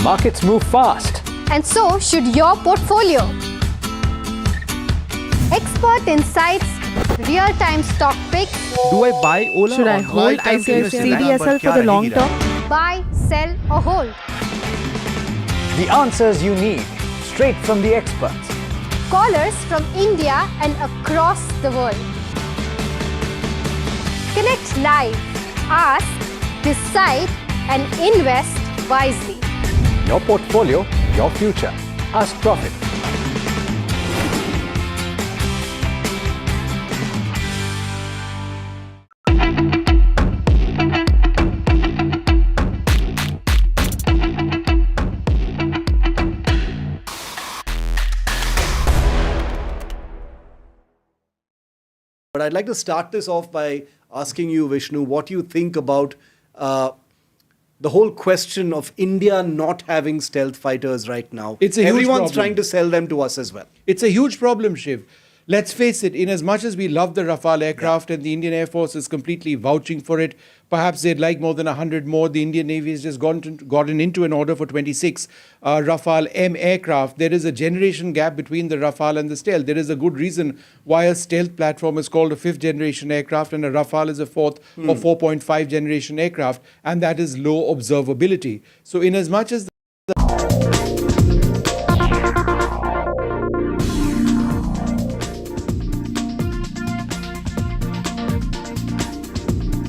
Markets move fast. And so should your portfolio. Expert insights, real-time stock picks. Do I buy Ola? Should I hold CDSL for the long term? Buy, sell or hold. The answers you need, straight from the experts. Callers from India and across the world. Connect live, ask, decide and invest wisely. Your portfolio, your future. Ask Profit. But I'd like to start this off by asking you, Vishnu, what you think about the whole question of India not having stealth fighters right now. It's a huge Everyone's problem. trying to sell them to us as well. It's a huge problem, Shiv. Let's face it, in as much as we love the Rafale aircraft and the Indian Air Force is completely vouching for it, perhaps they'd like more than 100 more. The Indian Navy has just gotten into an order for 26 Rafale M aircraft. There is a generation gap between the Rafale and the stealth. There is a good reason why a stealth platform is called a 5th generation aircraft and a Rafale is a 4th or 4.5 generation aircraft, and that is low observability. So in as much as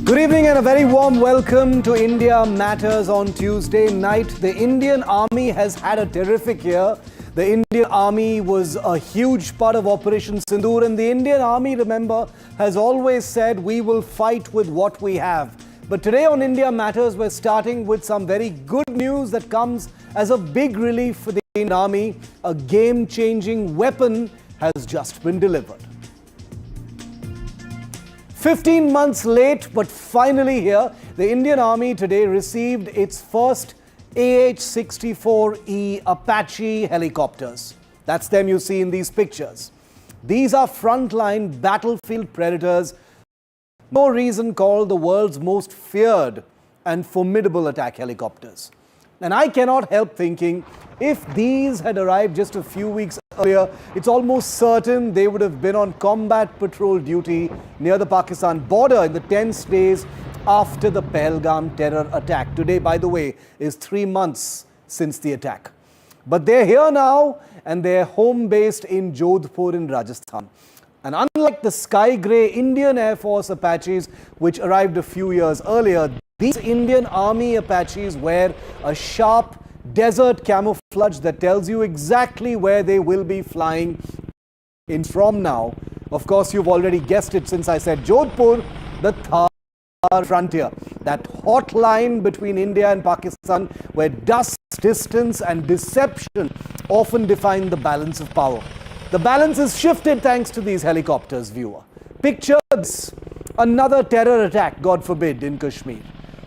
Good evening and a very warm welcome to India Matters on Tuesday night. The Indian Army has had a terrific year. The Indian Army was a huge part of Operation Sindoor, and the Indian Army, remember, has always said we will fight with what we have. But today on India Matters, we're starting with some very good news that comes as a big relief for the Indian Army. A game-changing weapon has just been delivered. 15 months late, but finally here, the Indian Army today received its first AH-64E Apache helicopters. That's them you see in these pictures. These are frontline battlefield predators, no reason called the world's most feared and formidable attack helicopters. And I cannot help thinking, if these had arrived just a few weeks earlier, it's almost certain they would have been on combat patrol duty near the Pakistan border in the tense days after the Pahalgam terror attack. Today, by the way, is 3 months since the attack. But they're here now and they're home-based in Jodhpur in Rajasthan. And unlike the sky grey Indian Air Force Apaches, which arrived a few years earlier, these Indian Army Apaches wear a sharp desert camouflage that tells you exactly where they will be flying in from now. Of course, you've already guessed it since I said Jodhpur, the Thar frontier. That hot line between India and Pakistan where dust, distance and deception often define the balance of power. The balance is shifted thanks to these helicopters, viewer. Picture this, another terror attack, God forbid, in Kashmir.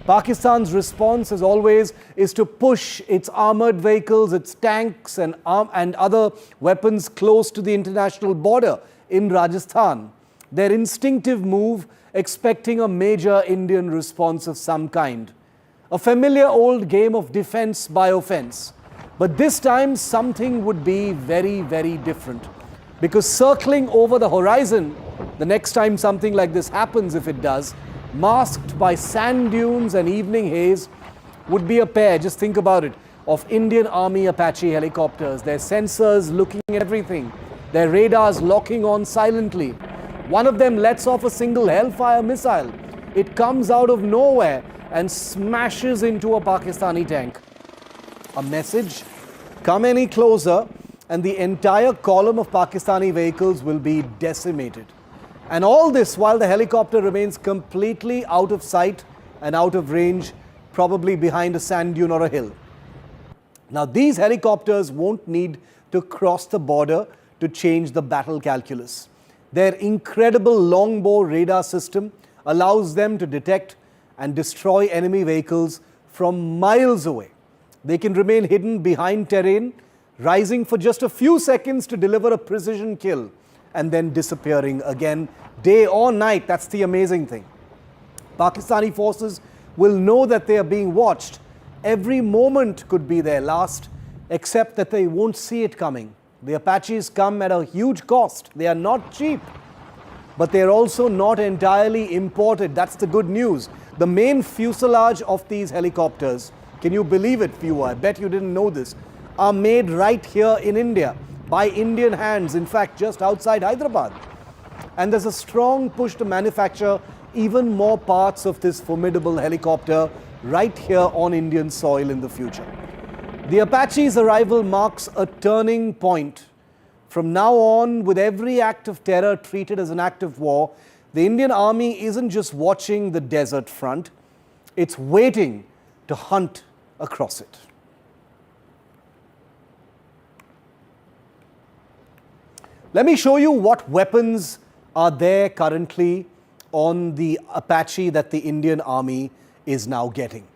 Pakistan's response, as always, is to push its armoured vehicles, its tanks and other weapons close to the international border in Rajasthan. Their instinctive move, expecting a major Indian response of some kind. A familiar old game of defence by offence. But this time, something would be very, very different. Because circling over the horizon, the next time something like this happens, if it does, masked by sand dunes and evening haze, would be a pair, just think about it, of Indian Army Apache helicopters, their sensors looking at everything, their radars locking on silently. One of them lets off a single Hellfire missile. It comes out of nowhere and smashes into a Pakistani tank. A message, come any closer, and the entire column of Pakistani vehicles will be decimated. And all this while the helicopter remains completely out of sight and out of range, probably behind a sand dune or a hill. Now, these helicopters won't need to cross the border to change the battle calculus. Their incredible longbow radar system allows them to detect and destroy enemy vehicles from miles away. They can remain hidden behind terrain, rising for just a few seconds to deliver a precision kill, and then disappearing again, day or night. That's the amazing thing. Pakistani forces will know that they are being watched Every moment could be their last, except that they won't see it coming. The Apaches come at a huge cost. They are not cheap, but they're also not entirely imported. That's the good news. The main fuselage of these helicopters, can you believe it, viewer? I bet you didn't know this, are made right here in India by Indian hands, in fact, just outside Hyderabad. And there's a strong push to manufacture even more parts of this formidable helicopter right here on Indian soil in the future. The Apache's arrival marks a turning point. From now on, with every act of terror treated as an act of war, the Indian Army isn't just watching the desert front, it's waiting to hunt across it. Let me show you what weapons are there currently on the Apache that the Indian Army is now getting.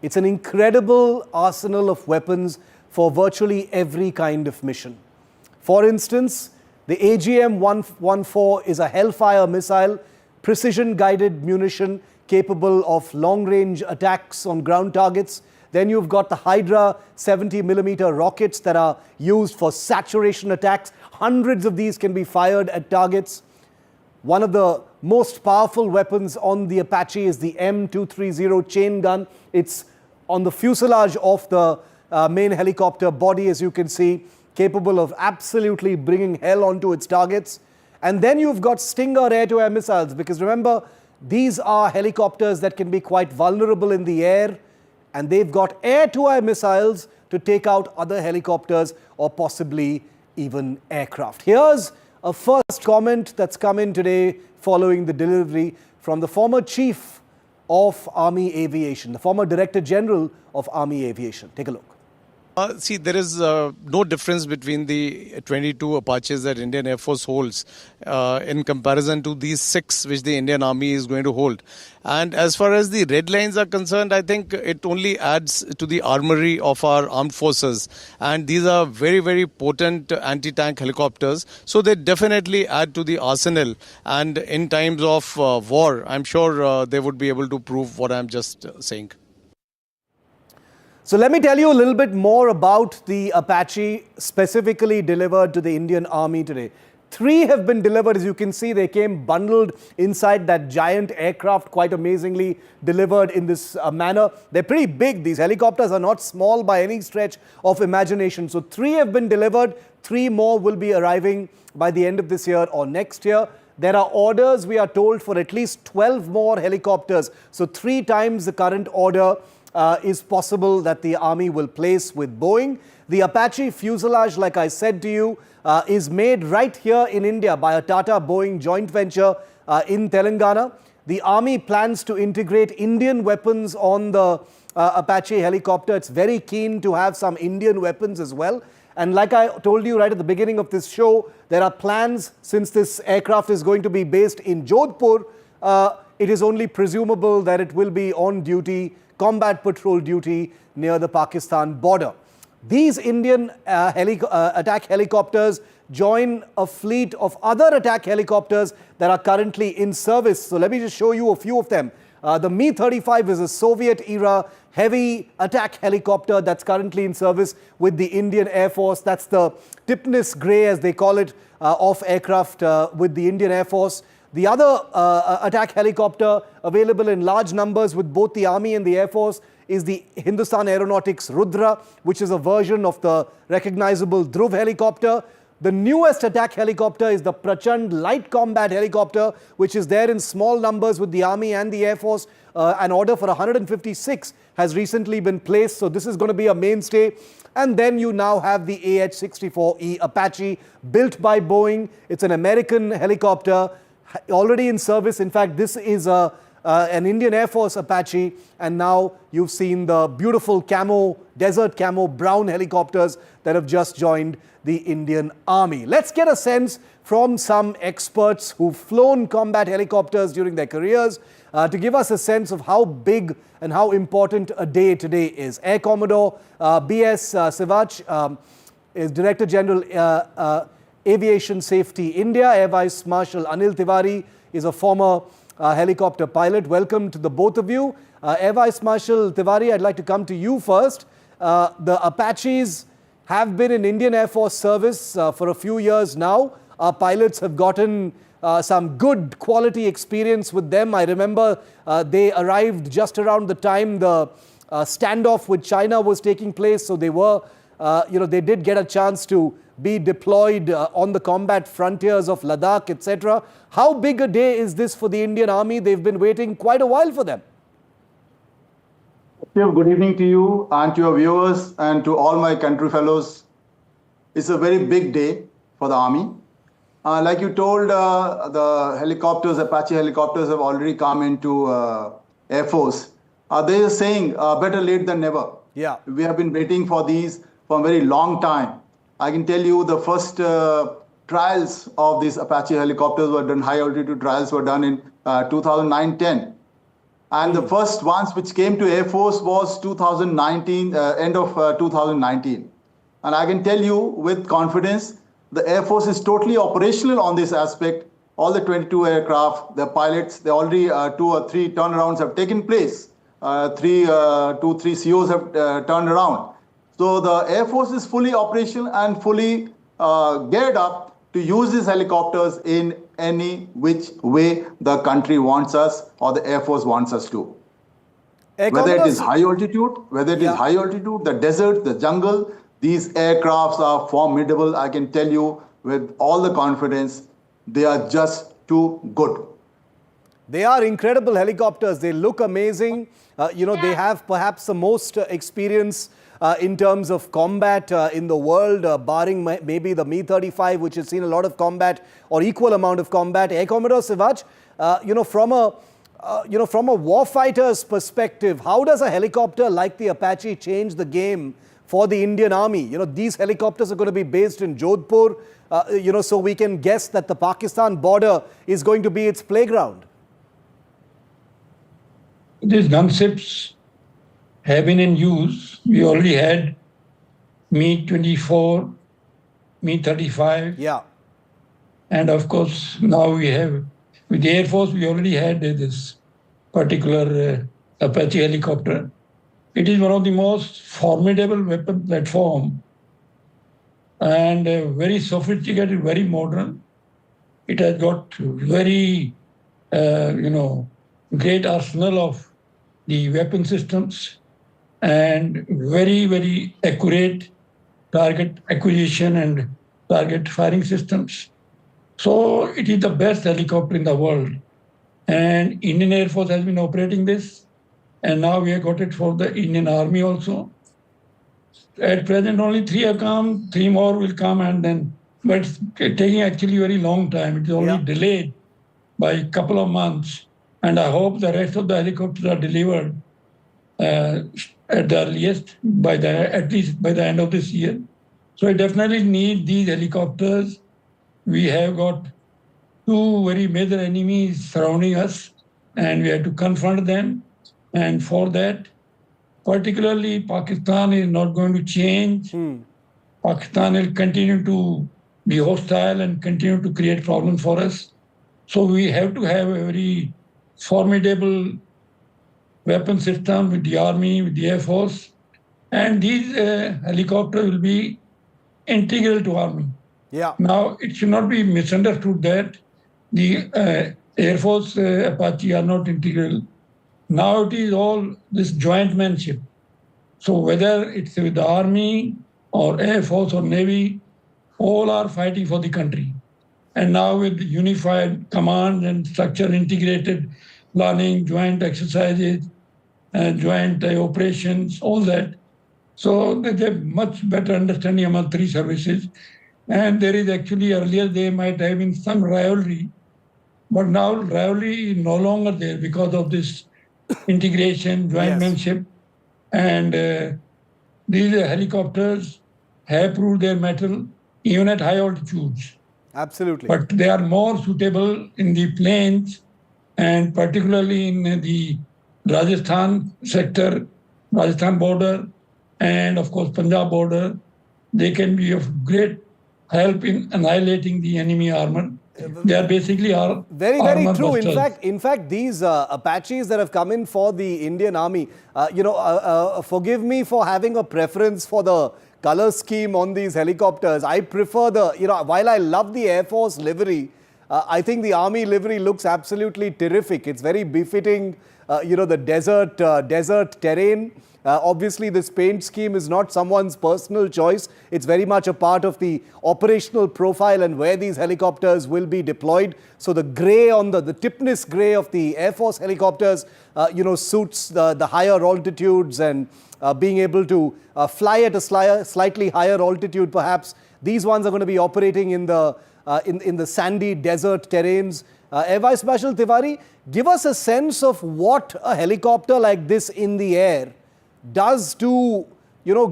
It's an incredible arsenal of weapons for virtually every kind of mission. For instance, the AGM-114 is a Hellfire missile, precision-guided munition capable of long-range attacks on ground targets. Then you've got the Hydra 70mm rockets that are used for saturation attacks. Hundreds of these can be fired at targets. One of the most powerful weapons on the Apache is the M230 chain gun. It's on the fuselage of the main helicopter body, as you can see, capable of absolutely bringing hell onto its targets. And then you've got Stinger air-to-air missiles, because remember, these are helicopters that can be quite vulnerable in the air, and they've got air-to-air missiles to take out other helicopters or possibly even aircraft. Here's a first comment that's come in today following the delivery from the former chief of Army Aviation, the former Director General of Army Aviation. Take a look. See, there is no difference between the 22 Apaches that Indian Air Force holds in comparison to these 6 which the Indian Army is going to hold. And as far as the red lines are concerned, I think it only adds to the armory of our armed forces. And these are very, very potent anti-tank helicopters. So they definitely add to the arsenal. And in times of war, I'm sure they would be able to prove what I'm just saying. So let me tell you a little bit more about the Apache specifically delivered to the Indian Army today. 3 have been delivered. As you can see, they came bundled inside that giant aircraft, quite amazingly delivered in this manner. They're pretty big. These helicopters are not small by any stretch of imagination. So 3 have been delivered. 3 more will be arriving by the end of this year or next year. There are orders, we are told, for at least 12 more helicopters. So 3 times the current order is possible that the Army will place with Boeing. The Apache fuselage, like I said to you, is made right here in India by a Tata-Boeing joint venture in Telangana. The Army plans to integrate Indian weapons on the Apache helicopter. It's very keen to have some Indian weapons as well. And like I told you right at the beginning of this show, there are plans, since this aircraft is going to be based in Jodhpur, it is only presumable that it will be on duty, combat patrol duty near the Pakistan border. These Indian attack helicopters join a fleet of other attack helicopters that are currently in service. So let me just show you a few of them. The Mi-35 is a Soviet-era heavy attack helicopter that's currently in service with the Indian Air Force. That's the Tipnis Grey, as they call it, of aircraft with the Indian Air Force. The other attack helicopter available in large numbers with both the Army and the Air Force is the Hindustan Aeronautics Rudra, which is a version of the recognizable Dhruv helicopter. The newest attack helicopter is the Prachand light combat helicopter, which is there in small numbers with the Army and the Air Force. An order for 156 has recently been placed, so this is going to be a mainstay. And then you now have the AH-64E Apache, built by Boeing. It's an American helicopter, already in service. In fact, this is an Indian Air Force Apache, and now you've seen the beautiful camo, desert camo brown helicopters that have just joined the Indian Army. Let's get a sense from some experts who've flown combat helicopters during their careers to give us a sense of how big and how important a day today is. Air Commodore B.S. Sivach is Director General Aviation Safety India. Air Vice Marshal Anil Tiwari is a former helicopter pilot. Welcome to the both of you. Air Vice Marshal Tiwari, I'd like to come to you first. The Apaches have been in Indian Air Force service for a few years now. Our pilots have gotten some good quality experience with them. I remember they arrived just around the time the standoff with China was taking place. So they were, they did get a chance to be deployed on the combat frontiers of Ladakh, etc. How big a day is this for the Indian Army? They've been waiting quite a while for them. Good evening to you and to your viewers and to all my country fellows. It's a very big day for the Army. Like you told, the helicopters, Apache helicopters have already come into Air Force. They are saying better late than never. Yeah. We have been waiting for these for a very long time. I can tell you the first trials of these Apache helicopters were done, high altitude trials were done in 2009-10. And the first ones which came to Air Force was 2019, end of 2019. And I can tell you with confidence, the Air Force is totally operational on this aspect. All the 22 aircraft, the pilots, they already 2 or 3 turnarounds have taken place. 2, 3 COs have turned around. So the Air Force is fully operational and fully geared up to use these helicopters in any which way the country wants us or the Air Force wants us to. Whether it is high altitude, the desert, the jungle, these aircrafts are formidable. I can tell you with all the confidence, they are just too good. They are incredible helicopters. They look amazing. They have perhaps the most experience in terms of combat in the world, barring maybe the Mi-35, which has seen a lot of combat or equal amount of combat. Air Commodore Sivaj, from a warfighter's perspective, how does a helicopter like the Apache change the game for the Indian Army? These helicopters are going to be based in Jodhpur, so we can guess that the Pakistan border is going to be its playground. These gunships have been in use. We already had MiG-24, Mi-35. Yeah. And of course, now we have, with the Air Force, we already had this particular Apache helicopter. It is one of the most formidable weapon platform and very sophisticated, very modern. It has got very, great arsenal of the weapon systems and very, very accurate target acquisition and target firing systems. So it is the best helicopter in the world. And Indian Air Force has been operating this. And now we have got it for the Indian Army also. At present, only 3 have come, 3 more will come, and then, but it's taking actually a very long time. It is only delayed by a couple of months. And I hope the rest of the helicopters are delivered at the earliest, at least by the end of this year. So I definitely need these helicopters. We have got 2 very major enemies surrounding us, and we have to confront them. And for that, particularly Pakistan is not going to change. Pakistan will continue to be hostile and continue to create problems for us. So we have to have a very formidable weapon system with the Army, with the Air Force. And these helicopters will be integral to Army. Yeah. Now, it should not be misunderstood that the Air Force Apache are not integral. Now it is all this jointmanship. So whether it's with the Army or Air Force or Navy, all are fighting for the country. And now with unified command and structure, integrated planning, joint exercises, and joint operations, all that. So they have much better understanding among 3 services. And there is actually, earlier there might have been some rivalry, but now rivalry is no longer there because of this integration, jointmanship. And these helicopters have proved their mettle even at high altitudes. Absolutely. But they are more suitable in the plains and particularly in the Rajasthan sector, Rajasthan border, and of course Punjab border. They can be of great help in annihilating the enemy armor. They are basically our Very, very armor true. busters. In fact, these Apaches that have come in for the Indian Army, forgive me for having a preference for the color scheme on these helicopters. I prefer while I love the Air Force livery, I think the Army livery looks absolutely terrific. It's very befitting, the desert terrain. Obviously, this paint scheme is not someone's personal choice. It's very much a part of the operational profile and where these helicopters will be deployed. So the grey on the tipness grey of the Air Force helicopters, suits the higher altitudes and being able to fly at a slightly higher altitude perhaps. These ones are going to be operating in the sandy desert terrains. Air Vice Marshal Tiwari, give us a sense of what a helicopter like this in the air does to,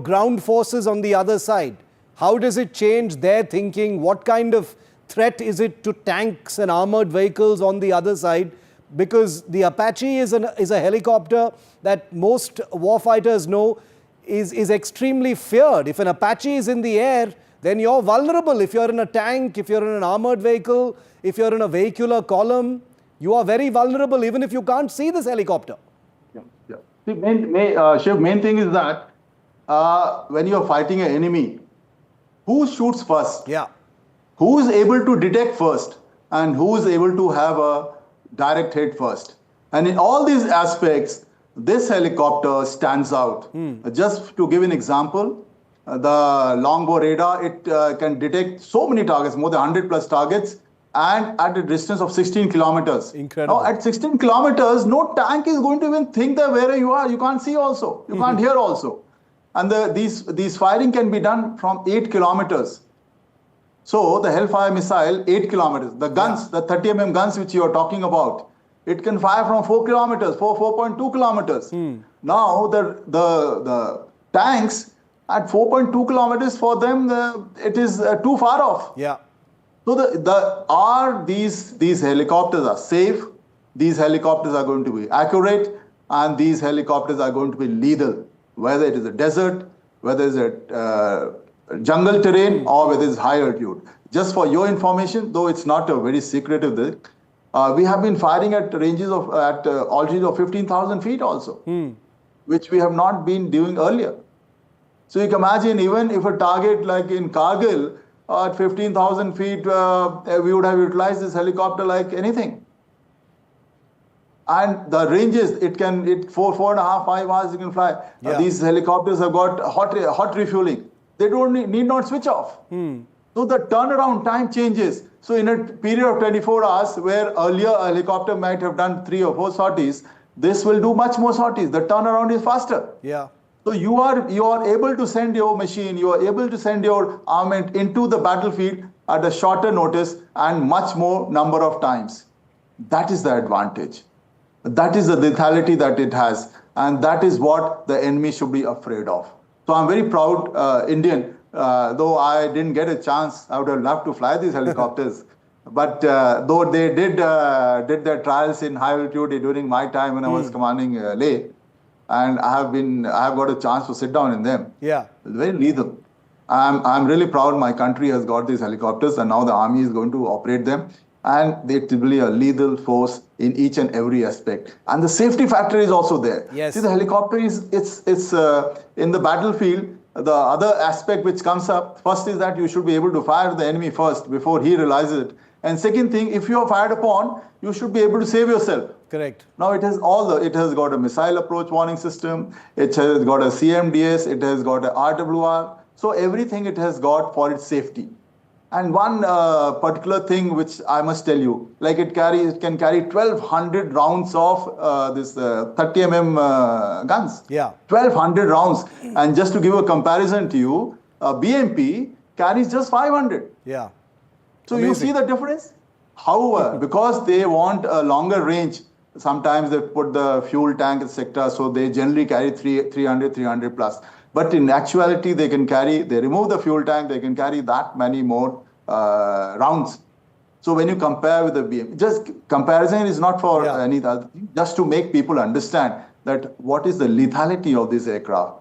ground forces on the other side. How does it change their thinking? What kind of threat is it to tanks and armored vehicles on the other side? Because the Apache is a helicopter that most warfighters know is extremely feared. If an Apache is in the air, then you're vulnerable. If you're in a tank, if you're in an armored vehicle, if you're in a vehicular column, you are very vulnerable even if you can't see this helicopter. Yeah. The Shiv, main thing is that when you're fighting an enemy, who shoots first? Yeah. Who is able to detect first? And who is able to have a direct hit first? And in all these aspects, this helicopter stands out. Just to give an example, the longbow radar, it can detect so many targets, more than 100 plus targets, and at a distance of 16 kilometers. Incredible. Now, at 16 kilometers, no tank is going to even think that where you are. You can't see also. You can't hear also. And these firing can be done from 8 kilometers. So the Hellfire missile, 8 kilometers. The guns, the 30 guns which you are talking about, it can fire from 4 kilometers, 4.2 kilometers. Now the tanks at 4.2 kilometers, for them, it is too far off. Yeah. So these helicopters are safe, these helicopters are going to be accurate, and these helicopters are going to be lethal, whether it is a desert, whether it's a jungle terrain, or whether it's high altitude. Just for your information, though it's not a very secretive thing, we have been firing at ranges of altitude of 15,000 feet also, which we have not been doing earlier. So you can imagine, even if a target like in Kargil, at 15,000 feet, we would have utilized this helicopter like anything. And the ranges, it 4.5, 5 hours you can fly. Yeah. These helicopters have got hot refueling. They don't need not switch off. So the turnaround time changes. So in a period of 24 hours, where earlier a helicopter might have done 3 or 4 sorties, this will do much more sorties. The turnaround is faster. Yeah. So you are able to send your machine, you are able to send your armament into the battlefield at a shorter notice and much more number of times. That is the advantage. That is the lethality that it has. And that is what the enemy should be afraid of. So I'm very proud Indian, though I didn't get a chance. I would have loved to fly these helicopters. But though they did their trials in high altitude during my time when I was commanding Leh, and I have got a chance to sit down in them. Yeah. It's very lethal. I'm really proud my country has got these helicopters, and now the army is going to operate them. And it will be a lethal force in each and every aspect. And the safety factor is also there. Yes. See, the helicopter it's in the battlefield. The other aspect which comes up first is that you should be able to fire the enemy first before he realizes it. And second thing, if you are fired upon, you should be able to save yourself. Correct. Now it has it has got a missile approach warning system, it has got a CMDS, it has got a RWR. So everything it has got for its safety. And one particular thing which I must tell you, like it can carry 1,200 rounds of this 30 guns. Yeah. 1,200 rounds. And just to give a comparison to you, BMP carries just 500. Yeah. So you see the difference? However, because they want a longer range, sometimes they put the fuel tank, etc. So they generally carry 300 plus. But in actuality, they remove the fuel tank, they can carry that many more rounds. So when you compare with the BM, just comparison is not for any other thing, just to make people understand that what is the lethality of this aircraft,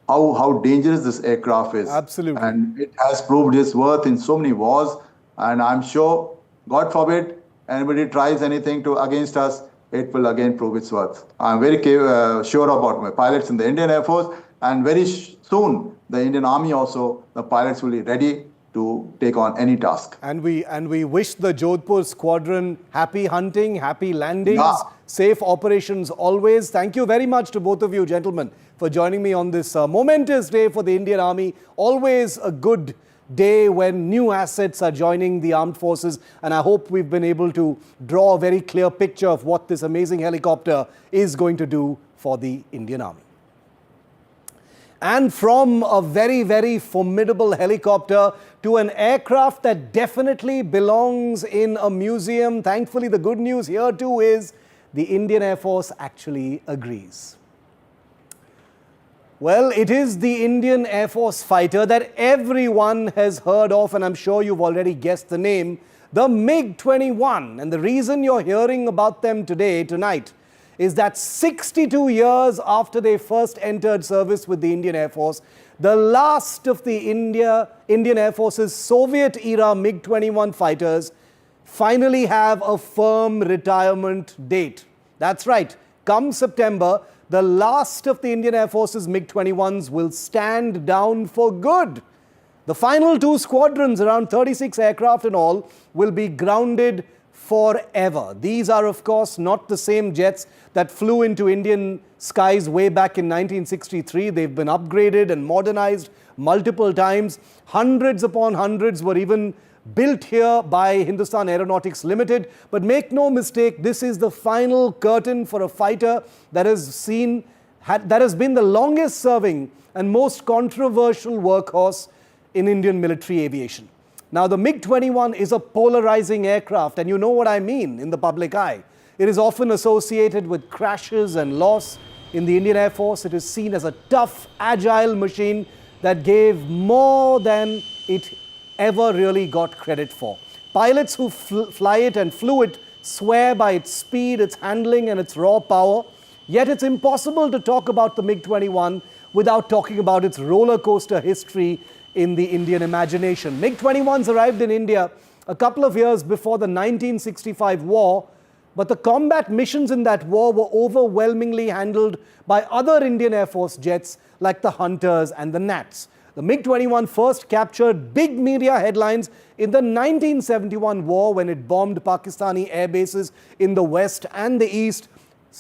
how dangerous this aircraft is. Absolutely. And it has proved its worth in so many wars. And I'm sure God forbid anybody tries anything against us, it will again prove its worth. I'm very sure about my pilots in the Indian Air Force, and very soon the Indian Army also, the pilots will be ready to take on any task. And we wish the Jodhpur squadron happy hunting, happy landings, safe operations always. Thank you very much to both of you gentlemen for joining me on this momentous day for the Indian Army. Always a good day when new assets are joining the armed forces, and I hope we've been able to draw a very clear picture of what this amazing helicopter is going to do for the Indian Army. And from a very, very formidable helicopter to an aircraft that definitely belongs in a museum. Thankfully, the good news here too is the Indian Air Force actually agrees. Well, it is the Indian Air Force fighter that everyone has heard of, and I'm sure you've already guessed the name, the MiG-21. And the reason you're hearing about them tonight, is that 62 years after they first entered service with the Indian Air Force, the last of the Indian Air Force's Soviet-era MiG-21 fighters finally have a firm retirement date. That's right, come September, the last of the Indian Air Force's MiG-21s will stand down for good. The final two squadrons, around 36 aircraft in all, will be grounded forever. These are, of course, not the same jets that flew into Indian skies way back in 1963. They've been upgraded and modernized multiple times. Hundreds upon hundreds were even built here by Hindustan Aeronautics Limited. But make no mistake, this is the final curtain for a fighter that has been the longest serving and most controversial workhorse in Indian military aviation. Now, the MiG-21 is a polarizing aircraft, and you know what I mean in the public eye. It is often associated with crashes and loss. In the Indian Air Force, it is seen as a tough, agile machine that gave more than it ever really got credit for. Pilots who fly it and flew it swear by its speed, its handling, and its raw power. Yet it's impossible to talk about the MiG-21 without talking about its roller coaster history in the Indian imagination. MiG-21s arrived in India a couple of years before the 1965 war, but the combat missions in that war were overwhelmingly handled by other Indian Air Force jets like the Hunters and the Nats. The MiG-21 first captured big media headlines in the 1971 war when it bombed Pakistani air bases in the west and the east,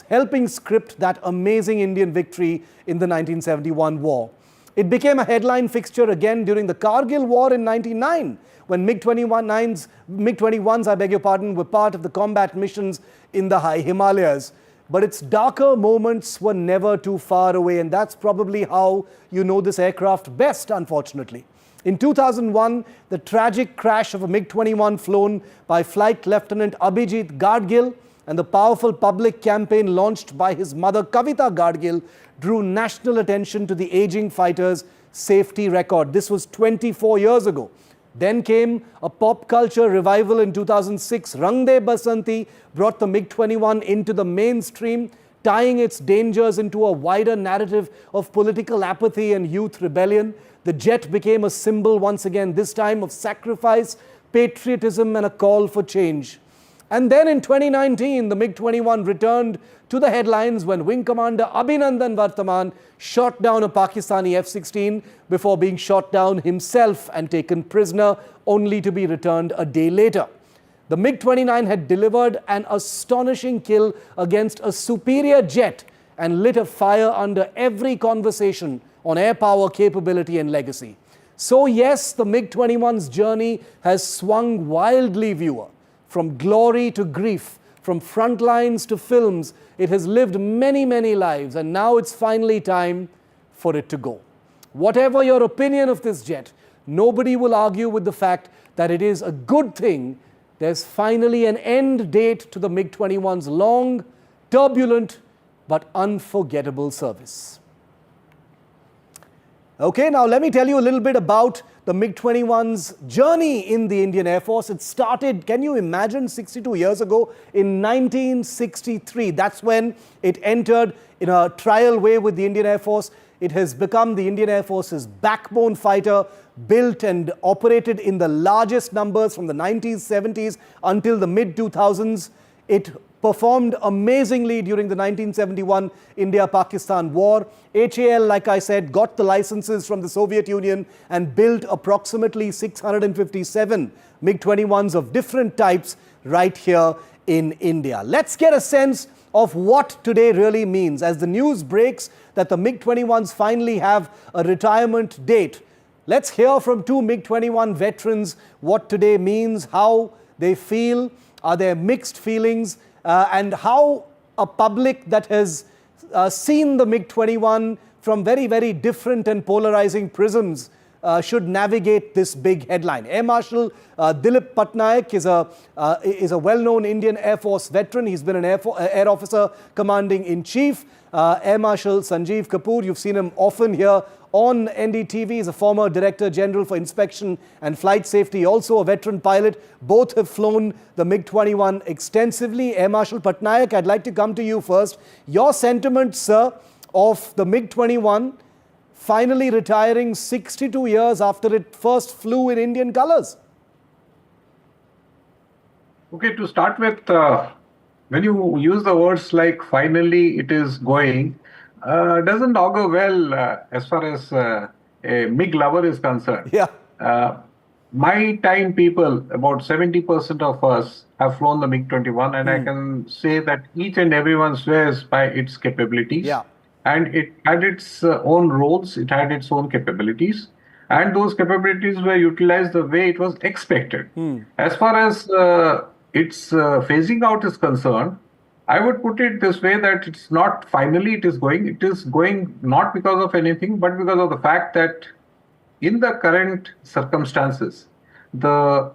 helping script that amazing Indian victory in the 1971 war. It became a headline fixture again during the Kargil War in 1999, when MiG-21s, were part of the combat missions in the high Himalayas. But its darker moments were never too far away, and that's probably how you know this aircraft best, unfortunately. In 2001, the tragic crash of a MiG-21 flown by Flight Lieutenant Abhijit Gadgil and the powerful public campaign launched by his mother Kavita Gadgil drew national attention to the aging fighter's safety record. This was 24 years ago. Then came a pop culture revival in 2006. Rang De Basanti brought the MiG-21 into the mainstream, tying its dangers into a wider narrative of political apathy and youth rebellion. The jet became a symbol once again, this time of sacrifice, patriotism, and a call for change. And then in 2019, the MiG-21 returned to the headlines when Wing Commander Abhinandan Vartaman shot down a Pakistani F-16 before being shot down himself and taken prisoner, only to be returned a day later. The MiG-29 had delivered an astonishing kill against a superior jet and lit a fire under every conversation on air power capability and legacy. So yes, the MiG-21's journey has swung wildly, viewer. From glory to grief, from front lines to films, it has lived many, many lives, and now it's finally time for it to go. Whatever your opinion of this jet, nobody will argue with the fact that it is a good thing there's finally an end date to the MiG-21's long, turbulent, but unforgettable service. Okay, now let me tell you a little bit about the MiG-21's journey in the Indian Air Force. It started, can you imagine, 62 years ago in 1963. That's when it entered in a trial way with the Indian Air Force. It has become the Indian Air Force's backbone fighter, built and operated in the largest numbers from the 90s, 70s until the mid-2000s. It performed amazingly during the 1971 India-Pakistan war. HAL, like I said, got the licenses from the Soviet Union and built approximately 657 MiG-21s of different types right here in India. Let's get a sense of what today really means as the news breaks that the MiG-21s finally have a retirement date. Let's hear from two MiG-21 veterans what today means, how they feel, are there mixed feelings, and how a public that has seen the MiG-21 from very, very different and polarizing prisms should navigate this big headline. Air Marshal Dilip Patnaik is a well-known Indian Air Force veteran. He's been an Air Officer Commanding-in-Chief. Air Marshal Sanjeev Kapoor, you've seen him often here on NDTV. He's a former Director General for Inspection and Flight Safety, also a veteran pilot. Both have flown the MiG-21 extensively. Air Marshal Patnaik, I'd like to come to you first. Your sentiment, sir, of the MiG-21 finally retiring 62 years after it first flew in Indian colors. Okay, to start with, when you use the words like finally it is going, doesn't augur well as far as a MiG lover is concerned. Yeah. My time people, about 70% of us have flown the MiG-21, and I can say that each and everyone swears by its capabilities. Yeah. And it had its own roles, it had its own capabilities, and those capabilities were utilized the way it was expected. As far as its phasing out is concerned, I would put it this way that it's not finally it is going not because of anything, but because of the fact that in the current circumstances, the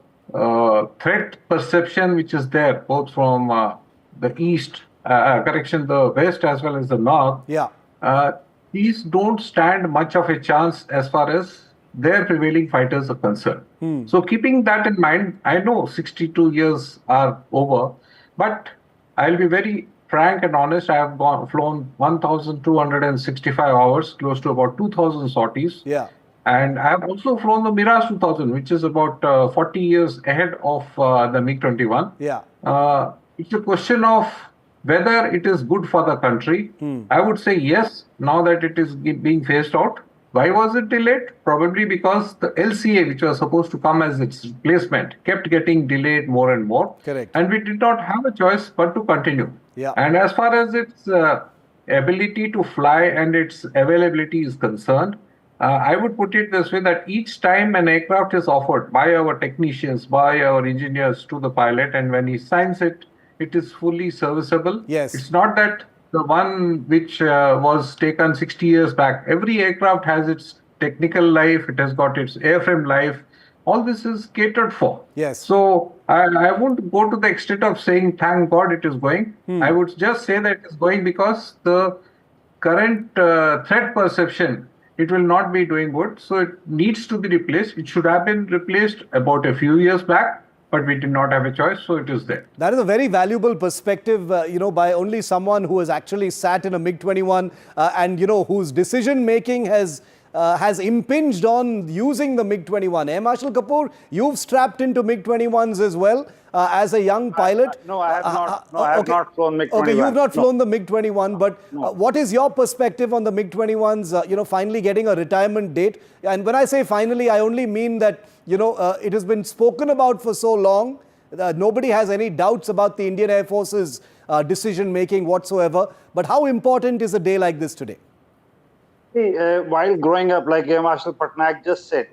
threat perception which is there, both from the east, the west as well as the north, these don't stand much of a chance as far as their prevailing fighters are concerned. So keeping that in mind, I know 62 years are over, but I'll be very frank and honest. I have flown 1,265 hours, close to about 2,000 sorties. Yeah. And I have also flown the Mirage 2000, which is about 40 years ahead of the MiG-21. Yeah. It's a question of whether it is good for the country. I would say yes, now that it is being phased out. Why was it delayed? Probably because the LCA, which was supposed to come as its replacement, kept getting delayed more and more. Correct. And we did not have a choice but to continue. Yeah. And as far as its ability to fly and its availability is concerned, I would put it this way, that each time an aircraft is offered by our technicians, by our engineers to the pilot, and when he signs it, it is fully serviceable. Yes. It's not that the one which was taken 60 years back. Every aircraft has its technical life, it has got its airframe life. All this is catered for. Yes. So I won't go to the extent of saying, thank God it is going. I would just say that it's going because the current threat perception, it will not be doing good. So it needs to be replaced. It should have been replaced about a few years back, but we did not have a choice, so it is there. That is a very valuable perspective, by only someone who has actually sat in a MiG-21 and, whose decision-making has impinged on using the MiG-21. Air Marshal Kapoor, you've strapped into MiG-21s as well as a young pilot. No, I have not. I have not flown MiG-21. Okay, you've not flown the MiG-21, but what is your perspective on the MiG-21s, finally getting a retirement date? And when I say finally, I only mean that, it has been spoken about for so long. Nobody has any doubts about the Indian Air Force's decision-making whatsoever. But how important is a day like this today? See, while growing up, like Air Marshal Patnaik just said,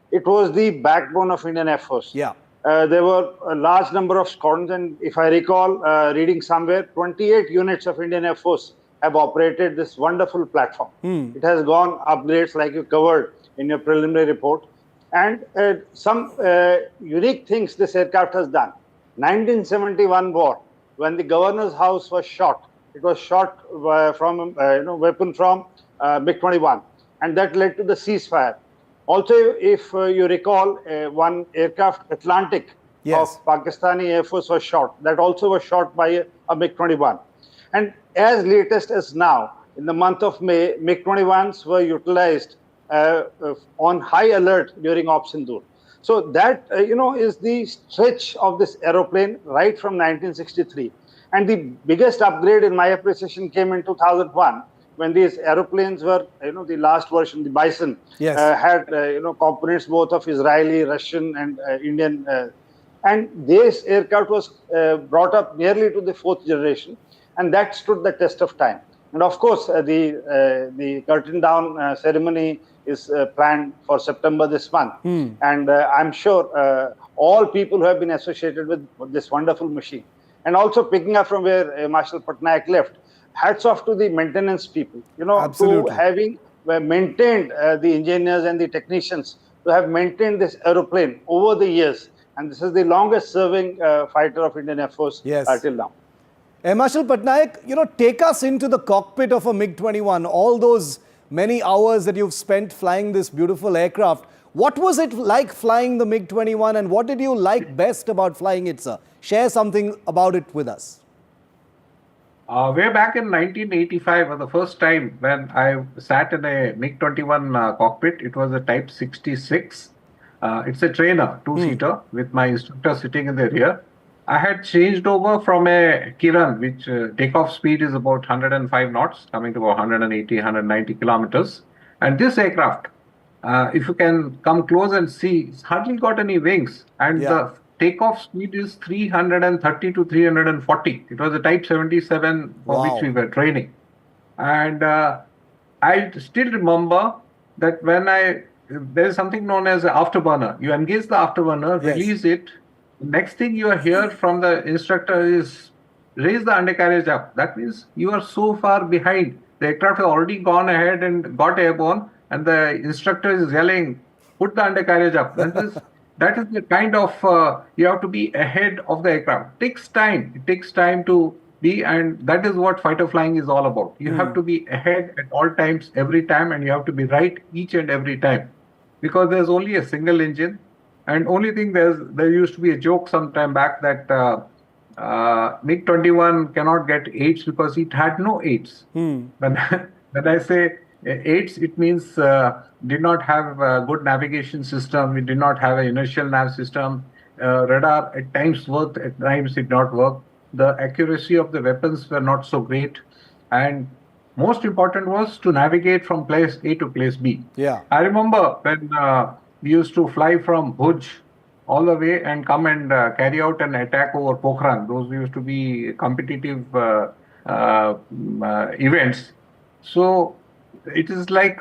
it was the backbone of Indian Air Force. Yeah. There were a large number of squadrons, and if I recall reading somewhere, 28 units of Indian Air Force have operated this wonderful platform. It has gone upgrades like you covered in your preliminary report. And some unique things this aircraft has done. 1971 war, when the governor's house was shot, it was shot from weapon from MiG-21, and that led to the ceasefire. Also, if you recall, one aircraft, Atlantic, of Pakistani Air Force was shot. That also was shot by a MiG-21. And as latest as now, in the month of May, MiG-21s were utilized on high alert during Op Sindoor. So that, is the stretch of this aeroplane right from 1963. And the biggest upgrade in my appreciation came in 2001 when these aeroplanes were, the last version, the Bison, had, components both of Israeli, Russian and Indian. And this aircraft was brought up nearly to the 4th generation, and that stood the test of time. And of course, the curtain down ceremony is planned for September this month. And I'm sure all people who have been associated with this wonderful machine, and also picking up from where Marshal Patnaik left, hats off to the maintenance people, Absolutely. to having maintained the engineers and the technicians to have maintained this aeroplane over the years. And this is the longest serving fighter of Indian Air Force till now. Marshal Patnaik, take us into the cockpit of a MiG-21, all those many hours that you've spent flying this beautiful aircraft. What was it like flying the MiG-21 and what did you like best about flying it, sir? Share something about it with us. Way back in 1985 was the first time when I sat in a MiG-21 cockpit. It was a Type 66. It's a trainer, two-seater, with my instructor sitting in the rear. I had changed over from a Kiran, which takeoff speed is about 105 knots, coming to about 180, 190 kilometers. And this aircraft, if you can come close and see, it's hardly got any wings. And the takeoff speed is 330 to 340. It was a Type 77 for which we were training. And I still remember that when there is something known as afterburner. You engage the afterburner, release it. Next thing you hear from the instructor is raise the undercarriage up. That means you are so far behind. The aircraft has already gone ahead and got airborne, and the instructor is yelling, put the undercarriage up. That is the kind of, you have to be ahead of the aircraft. It takes time. It takes time to be, and that is what fighter flying is all about. You have to be ahead at all times, every time, and you have to be right each and every time. Because there's only a single engine. And only thing there used to be a joke some time back that MiG-21 cannot get aids because it had no aids. When I say aids, it means did not have a good navigation system. We did not have an inertial nav system. Radar at times worked, at times did not work. The accuracy of the weapons were not so great. And most important was to navigate from place A to place B. I remember when we used to fly from Bhuj all the way and come and carry out an attack over Pokhran. Those used to be competitive events. So it is like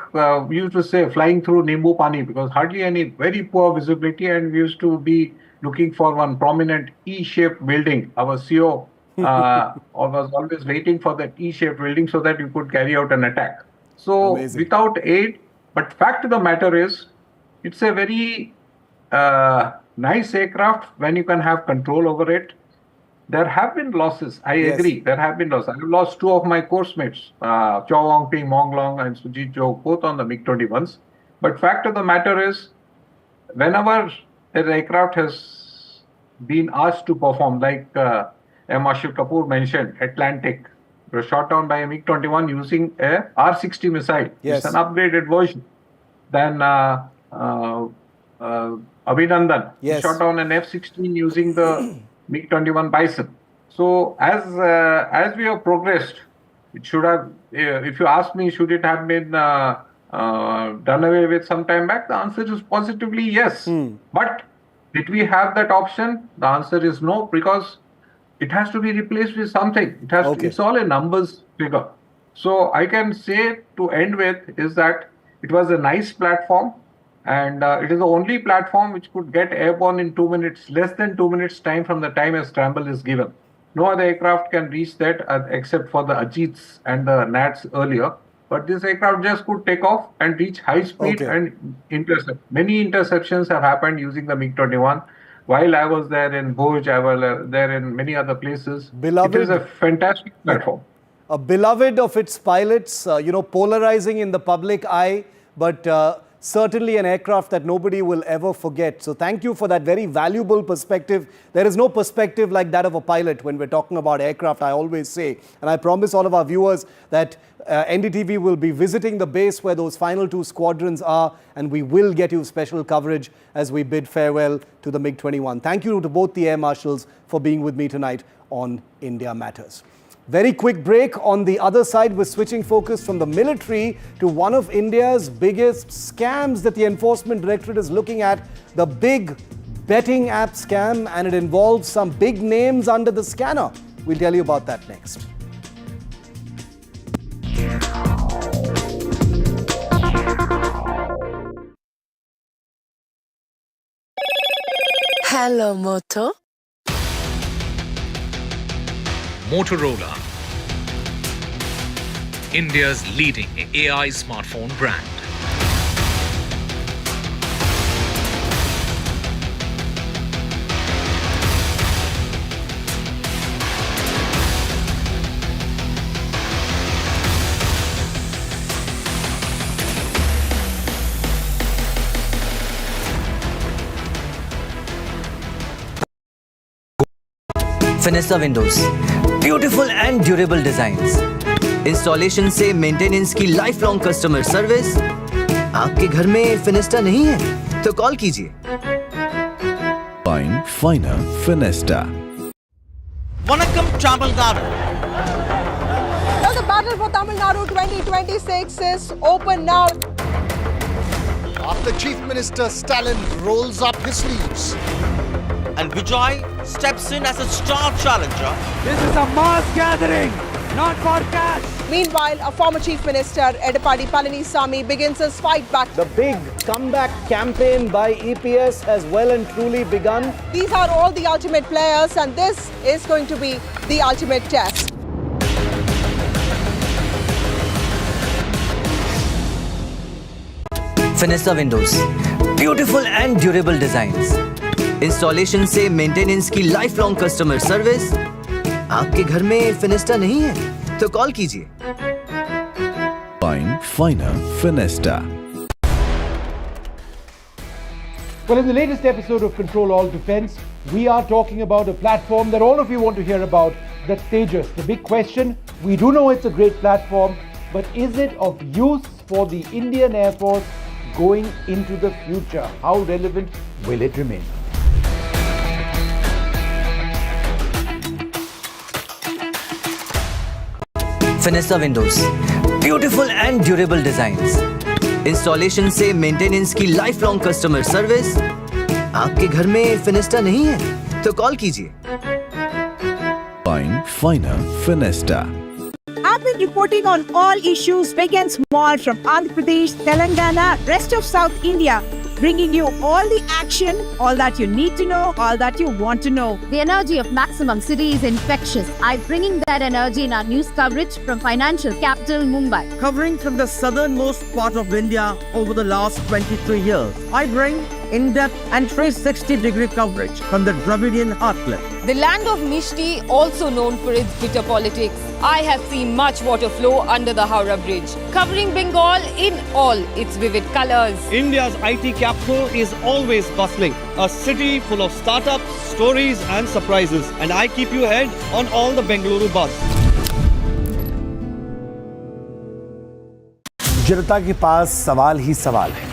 we used to say flying through Nimbu Pani because hardly any, very poor visibility, and we used to be looking for one prominent E-shaped building. Our CO was always waiting for that E-shaped building so that you could carry out an attack. So without aid, but fact of the matter is, it's a very nice aircraft when you can have control over it. There have been losses. I agree. There have been losses. I have lost two of my course mates, Chow Wong Ping Mong Long and Sujit Jog, both on the MiG-21s. But fact of the matter is, whenever an aircraft has been asked to perform, like Marshal Kapoor mentioned, Atlantic was shot down by a MiG-21 using a R-60 missile. It's an upgraded version. Then Abhinandan shot down an F-16 using the MiG-21 Bison. So as we have progressed, it should have, if you ask me, should it have been done away with some time back? The answer is positively yes. But did we have that option? The answer is no, because it has to be replaced with something. It has to, it's all a numbers figure. So I can say to end with is that it was a nice platform, and it is the only platform which could get airborne in 2 minutes, less than 2 minutes time from the time a scramble is given. No other aircraft can reach that except for the Ajits and the Nats earlier. But this aircraft just could take off and reach high speed and intercept. Many interceptions have happened using the MiG-21. While I was there in Bhuj, I was there in many other places. It is a fantastic platform. A beloved of its pilots, polarizing in the public eye, but certainly an aircraft that nobody will ever forget. So thank you for that very valuable perspective. There is no perspective like that of a pilot when we're talking about aircraft, I always say. And I promise all of our viewers that NDTV will be visiting the base where those final 2 squadrons are, and we will get you special coverage as we bid farewell to the MiG-21. Thank you to both the Air Marshals for being with me tonight on India Matters. Very quick break. On the other side, we're switching focus from the military to one of India's biggest scams that the Enforcement Directorate is looking at, the big betting app scam, and it involves some big names under the scanner. We'll tell you about that next. Hello, Moto. Motorola, India's leading AI smartphone brand. Finessa Windows, beautiful and durable designs. Installation से maintenance की life long customer service. आपके घर में फिनेस्टा नहीं है तो call कीजिए। Find Finer Finesta. Vanakkam Tamil Nadu. Now the battle for Tamil Nadu 2026 is open now. After Chief Minister Stalin rolls up his sleeves and Vijay steps in as a star challenger. This is a mass gathering, not for cash. Meanwhile, a former Chief Minister, Edapadi Palanisamy, begins his fight back. The big comeback campaign by EPS has well and truly begun. These are all the ultimate players, and this is going to be the ultimate test. Finessa Windows, beautiful and durable designs. Installation से maintenance की life long customer service. आपके घर में फिनेस्टा नहीं है तो call कीजिए। Find Finer Finesta. Well, in the latest episode of Control All Defense, we are talking about a platform that all of you want to hear about, the Tejas. The big question, we do know it's a great platform, but is it of use for the Indian Air Force going into the future? How relevant will it remain? Finessa Windows, beautiful and durable designs. Installation से maintenance की life long customer service. आपके घर में फिनेस्टा नहीं है तो call कीजिए। Find Finer Finesta. I've been reporting on all issues big and small from Andhra Pradesh, Telangana, rest of South India, bringing you all the action, all that you need to know, all that you want to know. The energy of Maximum City is infectious. I'm bringing that energy in our news coverage from financial capital Mumbai. Covering from the southernmost part of India over the last 23 years, I bring in-depth and 360-degree coverage from the Dravidian heartland. The land of Mishti, also known for its bitter politics. I have seen much water flow under the Howrah Bridge, covering Bengal in all its vivid colors. India's IT capital is always bustling, a city full of startups, stories and surprises. And I keep you ahead on all the Bengaluru buzz. जनता के पास सवाल ही सवाल है,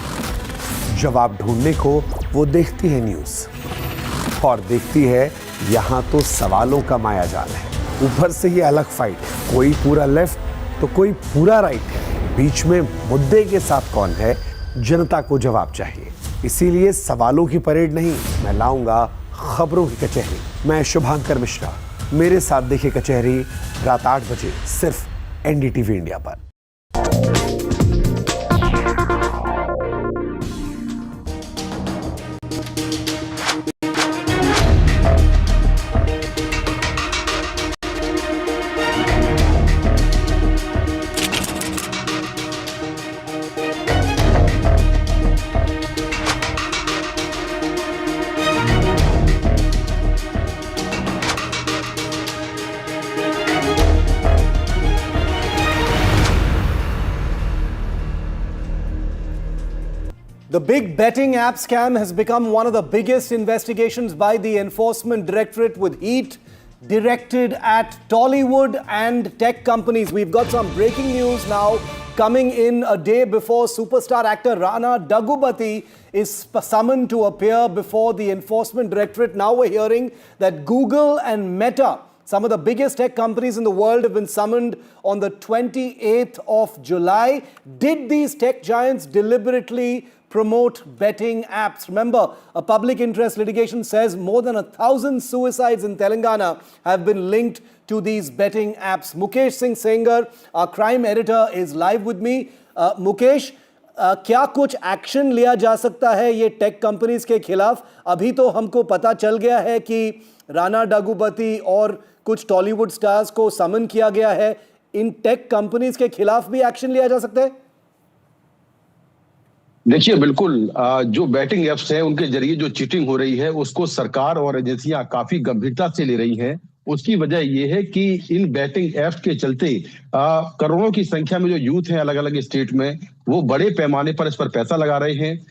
जवाब ढूंढने को वो देखती है न्यूज़ और देखती है यहाँ तो सवालों का मायाजाल है। ऊपर से ये अलग फाइट है, कोई पूरा लेफ्ट तो कोई पूरा राइट है, बीच में मुद्दे के साथ कौन है, जनता को जवाब चाहिए। इसीलिए सवालों की परेड नहीं, मैं लाऊंगा खबरों की कचहरी। मैं शुभांकर मिश्रा, मेरे साथ देखिए कचहरी रात 8 बजे सिर्फ NDTV इंडिया पर। big betting app scam has become one of the biggest investigations by the Enforcement Directorate, with heat directed at Tollywood and tech companies. We've got some breaking news now coming in a day before superstar actor Rana Daggubati is summoned to appear before the Enforcement Directorate. Now we're hearing that Google and Meta, some of the biggest tech companies in the world, have been summoned on the 28th of July. Did these tech giants deliberately promote betting apps? Remember, a public interest litigation says more than 1,000 suicides in Telangana have been linked to these betting apps. Mukesh Singh Sengar, our crime editor, is live with me. Mukesh, क्या कुछ action लिया जा सकता है ये tech companies के खिलाफ? अभी तो हमको पता चल गया है कि राणा डग्गुबाती और कुछ टॉलीवुड स्टार्स को समन किया गया है. इन टेक कंपनीज के खिलाफ भी एक्शन लिया जा सकता है? देखिए, बिल्कुल जो बैटिंग एप्स हैं उनके जरिए जो चीटिंग हो रही है उसको सरकार और एजेंसियां काफी गंभीरता से ले रही हैं. उसकी वजह यह है कि इन बैटिंग एप्स के चलते करोड़ों की संख्या में जो यूथ हैं अलग अलग स्टेट में, वो बड़े पैमाने पर इस पर पैसा लगा रहे हैं.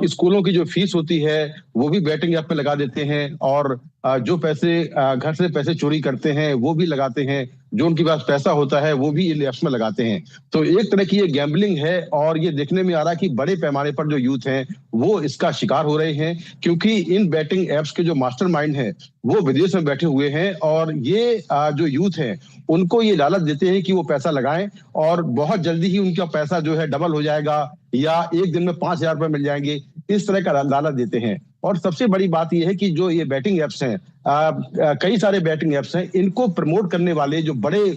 स्कूलों की जो फीस होती है वो भी बैटिंग ऐप पे लगा देते हैं, और जो पैसे घर से पैसे चोरी करते हैं वो भी लगाते हैं. जो उनके पास पैसा होता है वो भी इन एप्स में लगाते हैं. तो एक तरह की ये गैम्बलिंग है, और ये देखने में आ रहा है कि बड़े पैमाने पर जो यूथ हैं वो इसका शिकार हो रहे हैं, क्योंकि इन बैटिंग एप्स के जो मास्टरमाइंड हैं वो विदेश में बैठे हुए हैं, और ये जो यूथ हैं उनको ये लालच देते हैं कि वो पैसा लगाएं और बहुत जल्दी ही उनका पैसा जो है डबल हो जाएगा या एक दिन में 5,000 रुपए मिल जाएंगे. इस तरह का लालच देते हैं. और सबसे बड़ी बात यह है कि जो ये बैटिंग एप्स हैं, कई सारे बैटिंग एप्स हैं, इनको प्रमोट करने वाले जो बड़े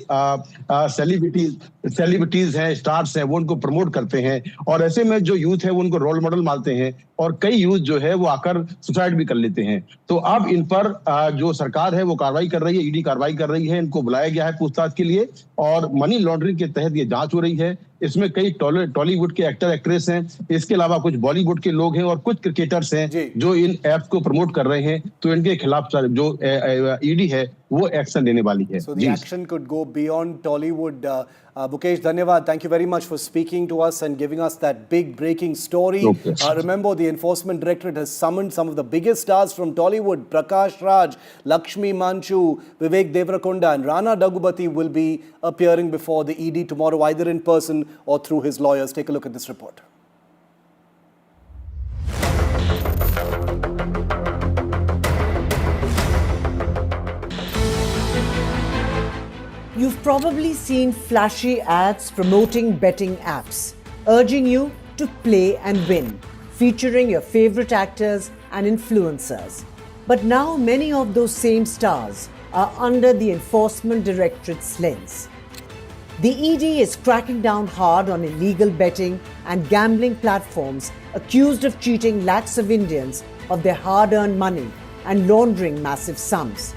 सेलिब्रिटीज हैं, स्टार्स हैं, वो उनको प्रमोट करते हैं, और ऐसे में जो यूथ है वो उनको रोल मॉडल मानते हैं, और कई यूथ जो है वो आकर सुसाइड भी कर लेते हैं. तो अब इन पर जो सरकार है वो कार्रवाई कर रही है, ईडी कार्रवाई कर रही है. इनको बुलाया गया है पूछताछ के लिए, और मनी लॉन्ड्रिंग के तहत ये जांच हो रही है. इसमें कई टॉलीवुड के एक्टर एक्ट्रेस हैं, इसके अलावा कुछ बॉलीवुड के लोग हैं और कुछ क्रिकेटर्स हैं जो इन ऐप्स को प्रमोट कर रहे हैं. तो इनके खिलाफ जो ईडी है वो एक्शन लेने वाली है. So the action could go beyond Tollywood. Mukesh, dhanyawad. Thank you very much for speaking to us and giving us that big breaking story. Remember, the Enforcement Directorate has summoned some of the biggest stars from Tollywood. Prakash Raj, Lakshmi Manchu, Vivek Deverakonda and Rana Daggubati will be appearing before the ED tomorrow, either in person or through his lawyers. Take a look at this report. You've probably seen flashy ads promoting betting apps, urging you to play and win, featuring your favorite actors and influencers. But now many of those same stars are under the Enforcement Directorate's lens. The ED is cracking down hard on illegal betting and gambling platforms accused of cheating lakhs of Indians of their hard-earned money and laundering massive sums.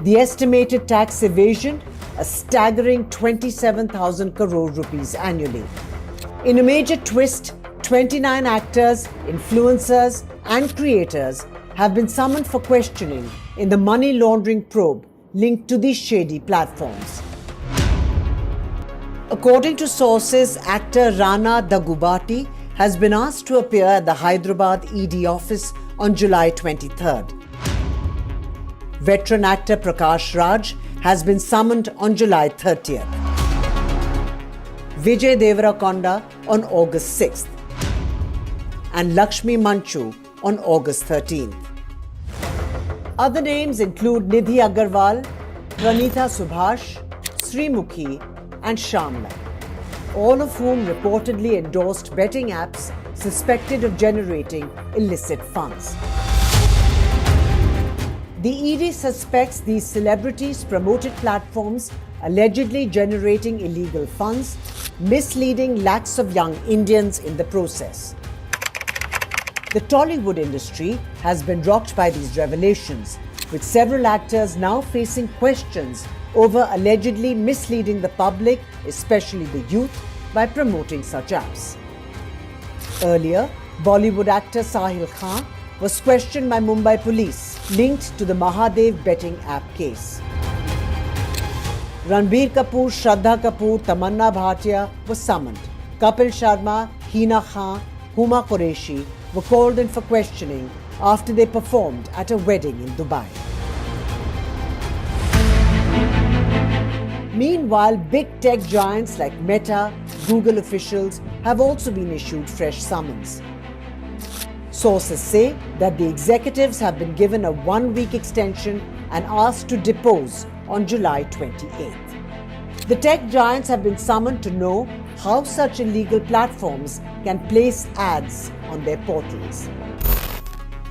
The estimated tax evasion, a staggering 27,000 crore rupees annually. In a major twist, 29 actors, influencers and creators have been summoned for questioning in the money laundering probe linked to these shady platforms. According to sources, actor Rana Daggubati has been asked to appear at the Hyderabad ED office on July 23rd. Veteran actor Prakash Raj has been summoned on July 30th. Vijay Deverakonda on August 6th. And Lakshmi Manchu on August 13th. Other names include Nidhi Agarwal, Pranitha Subhash, Srimukhi and Shamla, all of whom reportedly endorsed betting apps suspected of generating illicit funds. The ED suspects these celebrities promoted platforms allegedly generating illegal funds, misleading lakhs of young Indians in the process. The Tollywood industry has been rocked by these revelations, with several actors now facing questions over allegedly misleading the public, especially the youth, by promoting such apps. Earlier, Bollywood actor Sahil Khan was questioned by Mumbai police linked to the Mahadev betting app case. Ranbir Kapoor, Shraddha Kapoor, Tamanna Bhatia were summoned. Kapil Sharma, Hina Khan, Huma Qureshi were called in for questioning after they performed at a wedding in Dubai. Meanwhile, big tech giants like Meta, Google officials have also been issued fresh summons. Sources say that the executives have been given a one-week extension and asked to depose on July 28th. The tech giants have been summoned to know how such illegal platforms can place ads on their portals.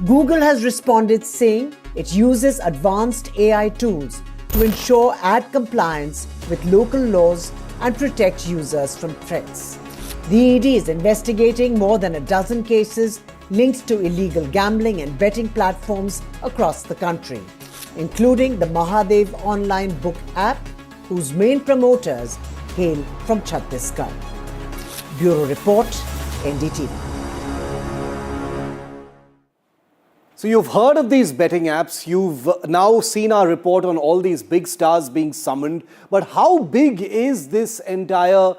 Google has responded saying it uses advanced AI tools to ensure ad compliance with local laws and protect users from threats. The ED is investigating more than a dozen cases linked to illegal gambling and betting platforms across the country, including the Mahadev online book app, whose main promoters hail from Chhattisgarh. Bureau Report, NDTV. So you've heard of these betting apps, you've now seen our report on all these big stars being summoned, but how big is this entire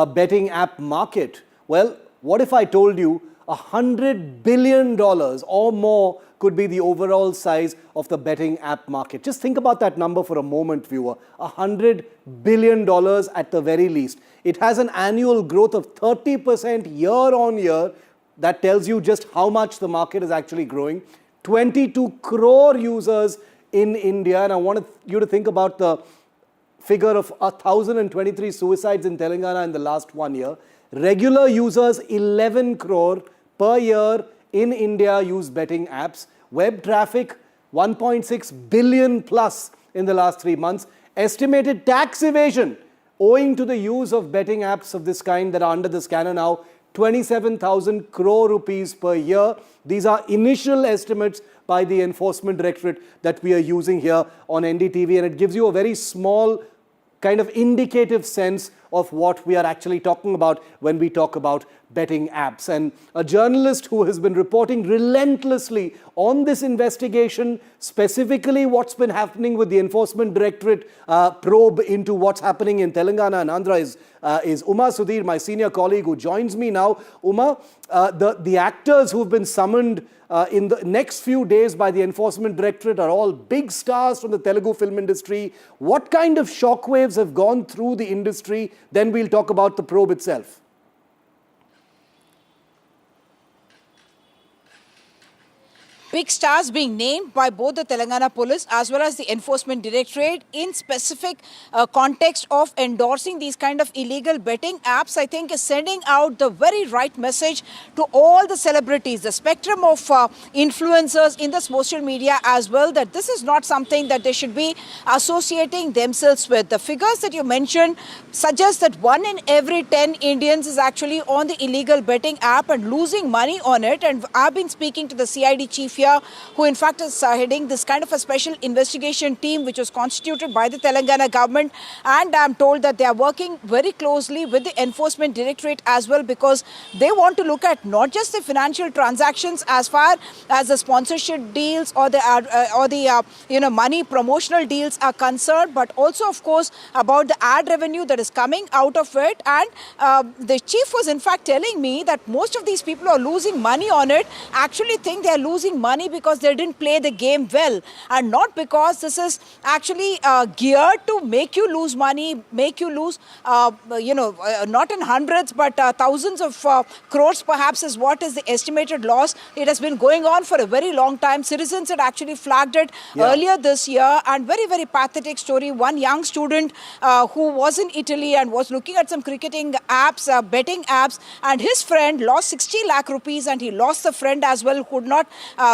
betting app market? Well, what if I told you $100 billion or more could be the overall size of the betting app market? Just think about that number for a moment, viewer. $100 billion at the very least. It has an annual growth of 30% year on year. That tells you just how much the market is actually growing. 22 crore users in India, and I want you to think about the figure of 1,023 suicides in Telangana in the last 1 year. Regular users, 11 crore per year in India use betting apps. Web traffic, 1.6 billion plus in the last 3 months. Estimated tax evasion owing to the use of betting apps of this kind that are under the scanner now, 27,000 crore rupees per year. These are initial estimates by the Enforcement Directorate that we are using here on NDTV, and it gives you a very small kind of indicative sense of what we are actually talking about when we talk about betting apps. And a journalist who has been reporting relentlessly on this investigation, specifically what's been happening with the Enforcement Directorate probe into what's happening in Telangana and Andhra is Uma Sudhir, my senior colleague who joins me now. Uma, the actors who've been summoned in the next few days by the Enforcement Directorate are all big stars from the Telugu film industry. What kind of shockwaves have gone through the industry? Then we'll talk about the probe itself. Big stars being named by both the Telangana police as well as the Enforcement Directorate in specific context of endorsing these kind of illegal betting apps, I think is sending out the very right message to all the celebrities, the spectrum of influencers in the social media as well, that this is not something that they should be associating themselves with. The figures that you mentioned suggest that 1 in every 10 Indians is actually on the illegal betting app and losing money on it. And I've been speaking to the CID chief here, who in fact is heading this kind of a special investigation team which was constituted by the Telangana government, and I'm told that they are working very closely with the Enforcement Directorate as well, because they want to look at not just the financial transactions as far as the sponsorship deals or the money promotional deals are concerned, but also of course about the ad revenue that is coming out of it. And the chief was in fact telling me that most of these people who are losing money on it actually think they are losing money because they didn't play the game well, and not because this is actually geared to make you lose money, make you lose, not in hundreds but thousands of crores perhaps is what is the estimated loss. It has been going on for a very long time. Citizens had actually flagged it earlier this year, and very, very pathetic story. One young student who was in Italy and was looking at some cricketing apps, betting apps, and his friend lost 60 lakh rupees, and he lost the friend as well, who could not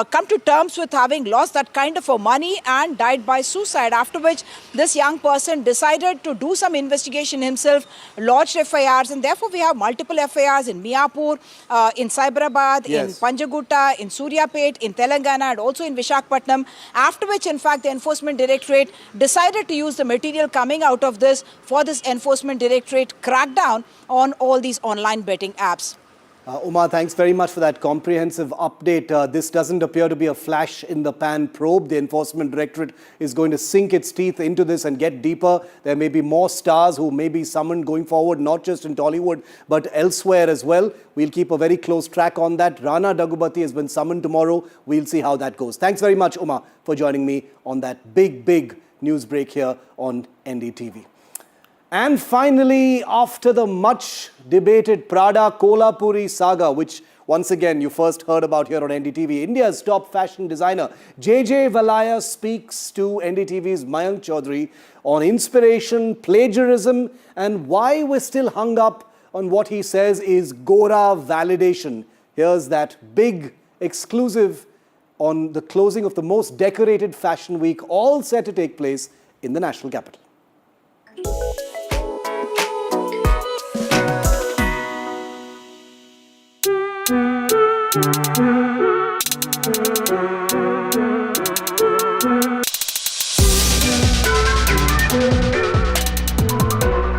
come to terms with having lost that kind of money and died by suicide. After which this young person decided to do some investigation himself, lodged FIRs, and therefore we have multiple FIRs in Miapur, in Cyberabad, in Panjagutta, in Suryapet, in Telangana, and also in Visakhapatnam. After which, in fact, the Enforcement Directorate decided to use the material coming out of this for this Enforcement Directorate crackdown on all these online betting apps. Uma, thanks very much for that comprehensive update. This doesn't appear to be a flash in the pan probe. The Enforcement Directorate is going to sink its teeth into this and get deeper. There may be more stars who may be summoned going forward, not just in Tollywood, but elsewhere as well. We'll keep a very close track on that. Rana Daggubati has been summoned tomorrow. We'll see how that goes. Thanks very much, Uma, for joining me on that big news break here on NDTV. And finally, after the much debated Prada Kolhapuri saga, which once again you first heard about here on NDTV, India's top fashion designer JJ Valaya speaks to NDTV's Mayank Chaudhary on inspiration, plagiarism, and why we're still hung up on what he says is Gora validation. Here's that big exclusive on the closing of the most decorated fashion week, all set to take place in the national capital.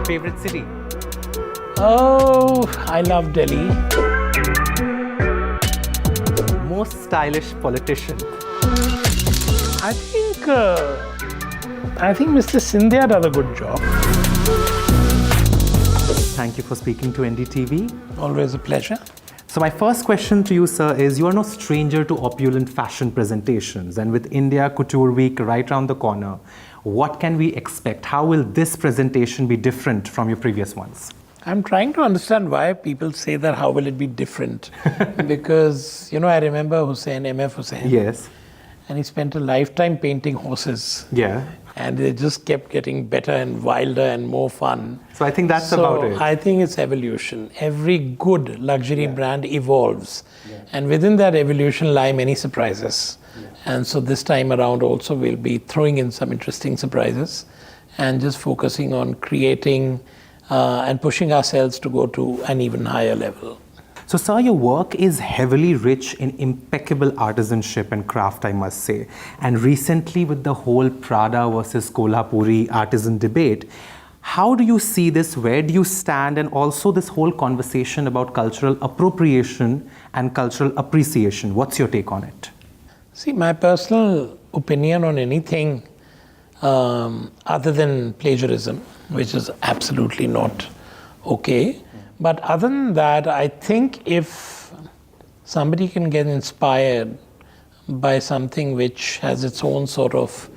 Favorite city? Oh, I love Delhi. Most stylish politician? I think Mr. Scindia does a good job. Thank you for speaking to NDTV. Always a pleasure. So my first question to you, sir, is you are no stranger to opulent fashion presentations, and with India Couture Week right around the corner, what can we expect? How will this presentation be different from your previous ones? I'm trying to understand why people say that, how will it be different? Because, I remember Hussain, M.F. Hussain. Yes. And he spent a lifetime painting horses. Yeah. And they just kept getting better and wilder and more fun. So I think that's about it. I think it's evolution. Every good luxury brand evolves. And within that evolution lie many surprises. And so this time around also we'll be throwing in some interesting surprises and just focusing on creating and pushing ourselves to go to an even higher level. So, sir, your work is heavily rich in impeccable artisanship and craft, I must say. And recently, with the whole Prada versus Kolhapuri artisan debate, how do you see this? Where do you stand? And also this whole conversation about cultural appropriation and cultural appreciation. What's your take on it? See, my personal opinion on anything other than plagiarism, which is absolutely not okay. But other than that, I think if somebody can get inspired by something which has its own sort of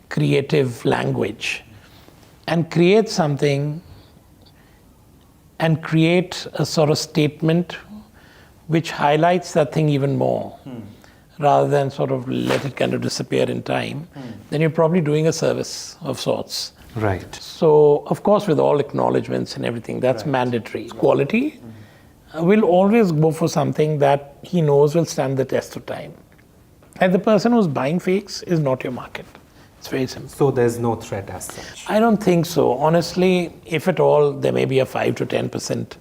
creative language and create something and create a sort of statement which highlights that thing even more, rather than sort of let it kind of disappear in time, then you're probably doing a service of sorts. Right. So, of course, with all acknowledgements and everything, that's mandatory. Quality will always go for something that he knows will stand the test of time. And the person who's buying fakes is not your market. It's very simple. So there's no threat as such? I don't think so. Honestly, if at all, there may be a 5 to 10%,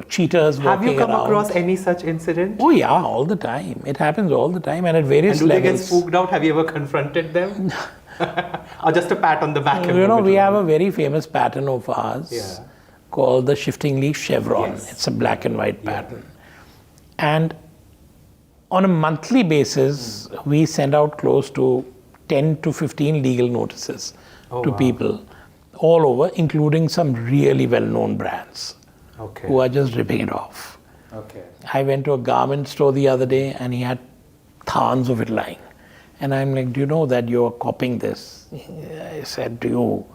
cheaters walking around. Have you come across any such incident? Oh yeah, all the time. It happens all the time and at various levels. And do levels. they get spooked out? Have you ever confronted them? Or just a pat on the back? We have a very famous pattern of ours called the shifting leaf chevron. Yes. It's a black and white pattern. And on a monthly basis, we send out close to 10 to 15 legal notices to people all over, including some really well-known brands who are just ripping it off. I went to a garment store the other day and he had thousands of it lying. And I'm like, do you know that you're copying this? I said to you,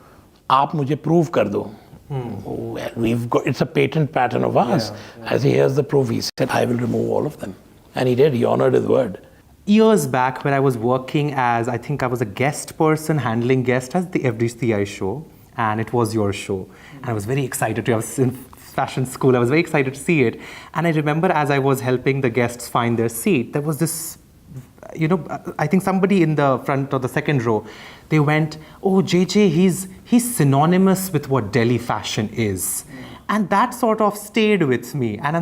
aap mujhe prove kar do. Well, it's a patent pattern of ours. I said, here's the proof. He said, I will remove all of them. And he did, he honored his word. Years back when I was working as, I think I was a guest person, handling guests at the FDCI show, and it was your show. And I was very excited to, I was in fashion school, I was very excited to see it. And I remember as I was helping the guests find their seat, there was this, I think somebody in the front or the second row, they went, oh, JJ, he's synonymous with what Delhi fashion is. And that sort of stayed with me. And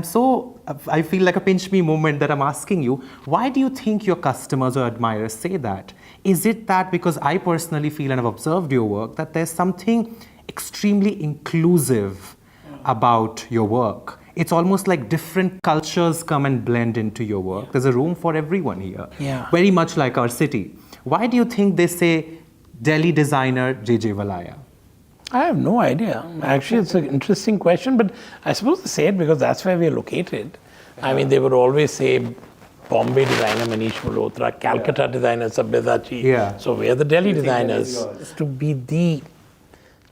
I feel like a pinch me moment that I'm asking you, why do you think your customers or admirers say that? Is it that because I personally feel, and I've observed your work, that there's something extremely inclusive about your work. It's almost like different cultures come and blend into your work. There's a room for everyone here. Yeah. Very much like our city. Why do you think they say Delhi designer J.J. Valaya? I have no idea. Actually, it's an interesting question, but I suppose they say it because that's where we're located. I mean, they would always say Bombay designer Manish Malhotra, Calcutta designer Sabyasachi. Yeah. So we're the Delhi designers. To be the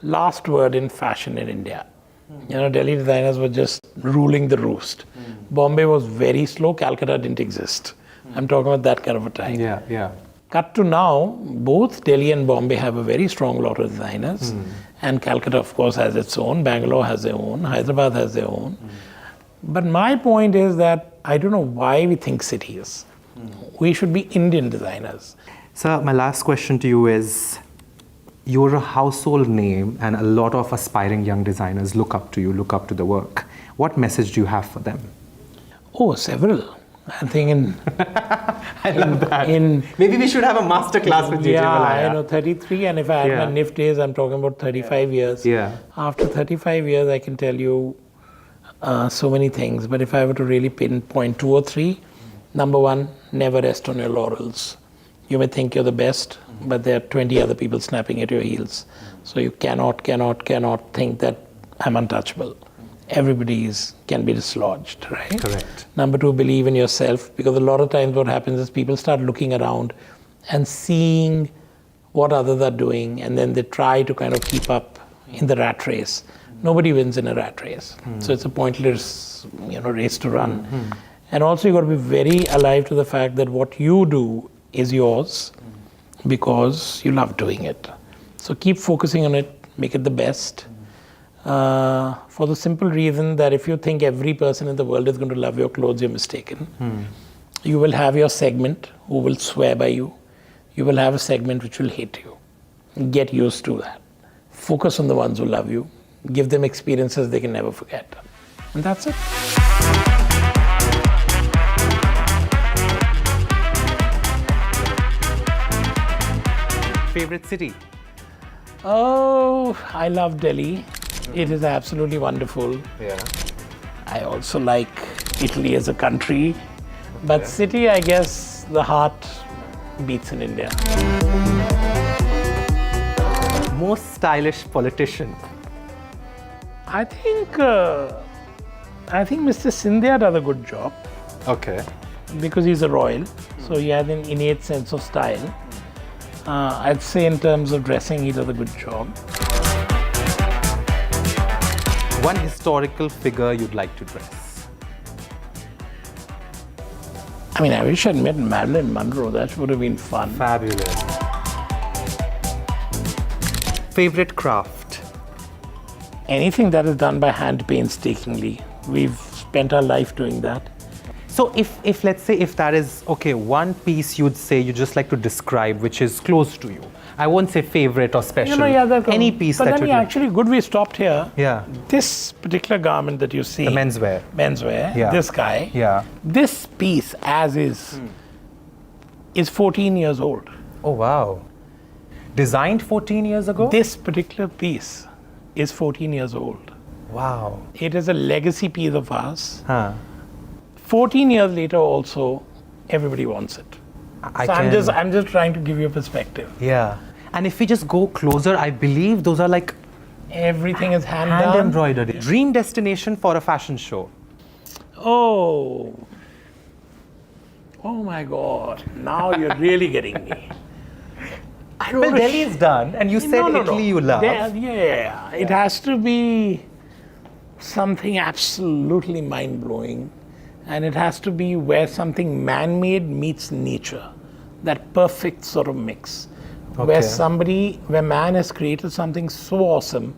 last word in fashion in India. You know, Delhi designers were just ruling the roost. Bombay was very slow, Calcutta didn't exist. I'm talking about that kind of a time. Yeah. Cut to now, both Delhi and Bombay have a very strong lot of designers. And Calcutta, of course, has its own. Bangalore has their own. Hyderabad has their own. But my point is that I don't know why we think cities. We should be Indian designers. Sir, my last question to you is, you're a household name and a lot of aspiring young designers look up to you, look up to the work. What message do you have for them? Oh, several. I think I love that. Maybe we should have a master class with J.J. Valaya. Yeah, I know, 33, and if I had my NIF days, I'm talking about 35 years. Yeah. After 35 years, I can tell you so many things, but if I were to really pinpoint 2 or 3, number one, never rest on your laurels. You may think you're the best, but there are 20 other people snapping at your heels. So you cannot think that I'm untouchable. Everybody can be dislodged, right? Correct. Number 2, believe in yourself, because a lot of times what happens is people start looking around and seeing what others are doing, and then they try to kind of keep up in the rat race. Nobody wins in a rat race. So it's a pointless, race to run. And also you've got to be very alive to the fact that what you do is yours because you love doing it. So keep focusing on it, make it the best. For the simple reason that if you think every person in the world is going to love your clothes, you're mistaken. You will have your segment who will swear by you. You will have a segment which will hate you. Get used to that. Focus on the ones who love you. Give them experiences they can never forget. And that's it. Favorite city? Oh, I love Delhi. It is absolutely wonderful. Yeah. I also like Italy as a country. But city, I guess, the heart beats in India. Most stylish politician? I think Mr. Scindia does a good job. Okay. Because he's a royal, so he has an innate sense of style. I'd say in terms of dressing, he does a good job. One historical figure you'd like to dress? I mean, I wish I'd met Marilyn Monroe. That would have been fun. Fabulous. Favorite craft? Anything that is done by hand painstakingly. We've spent our life doing that. So if let's say if that is, okay, one piece you'd say you just like to describe which is close to you. I won't say favorite or special. Any piece but that then you actually good we stopped here. Yeah. This particular garment that you see. The menswear. Menswear. This guy. Yeah. This piece as is 14 years old. Oh wow. Designed 14 years ago? This particular piece is 14 years old. Wow. It is a legacy piece of ours. 14 years later also, everybody wants it. I'm just trying to give you a perspective. Yeah. And if we just go closer, I believe those are like... Everything is hand done. embroidered. Dream destination for a fashion show? Oh my God. Now you're really getting me. Well, Delhi is done, and you said Italy you love. Yeah. It has to be something absolutely mind-blowing. And it has to be where something man-made meets nature. That perfect sort of mix. Where man has created something so awesome,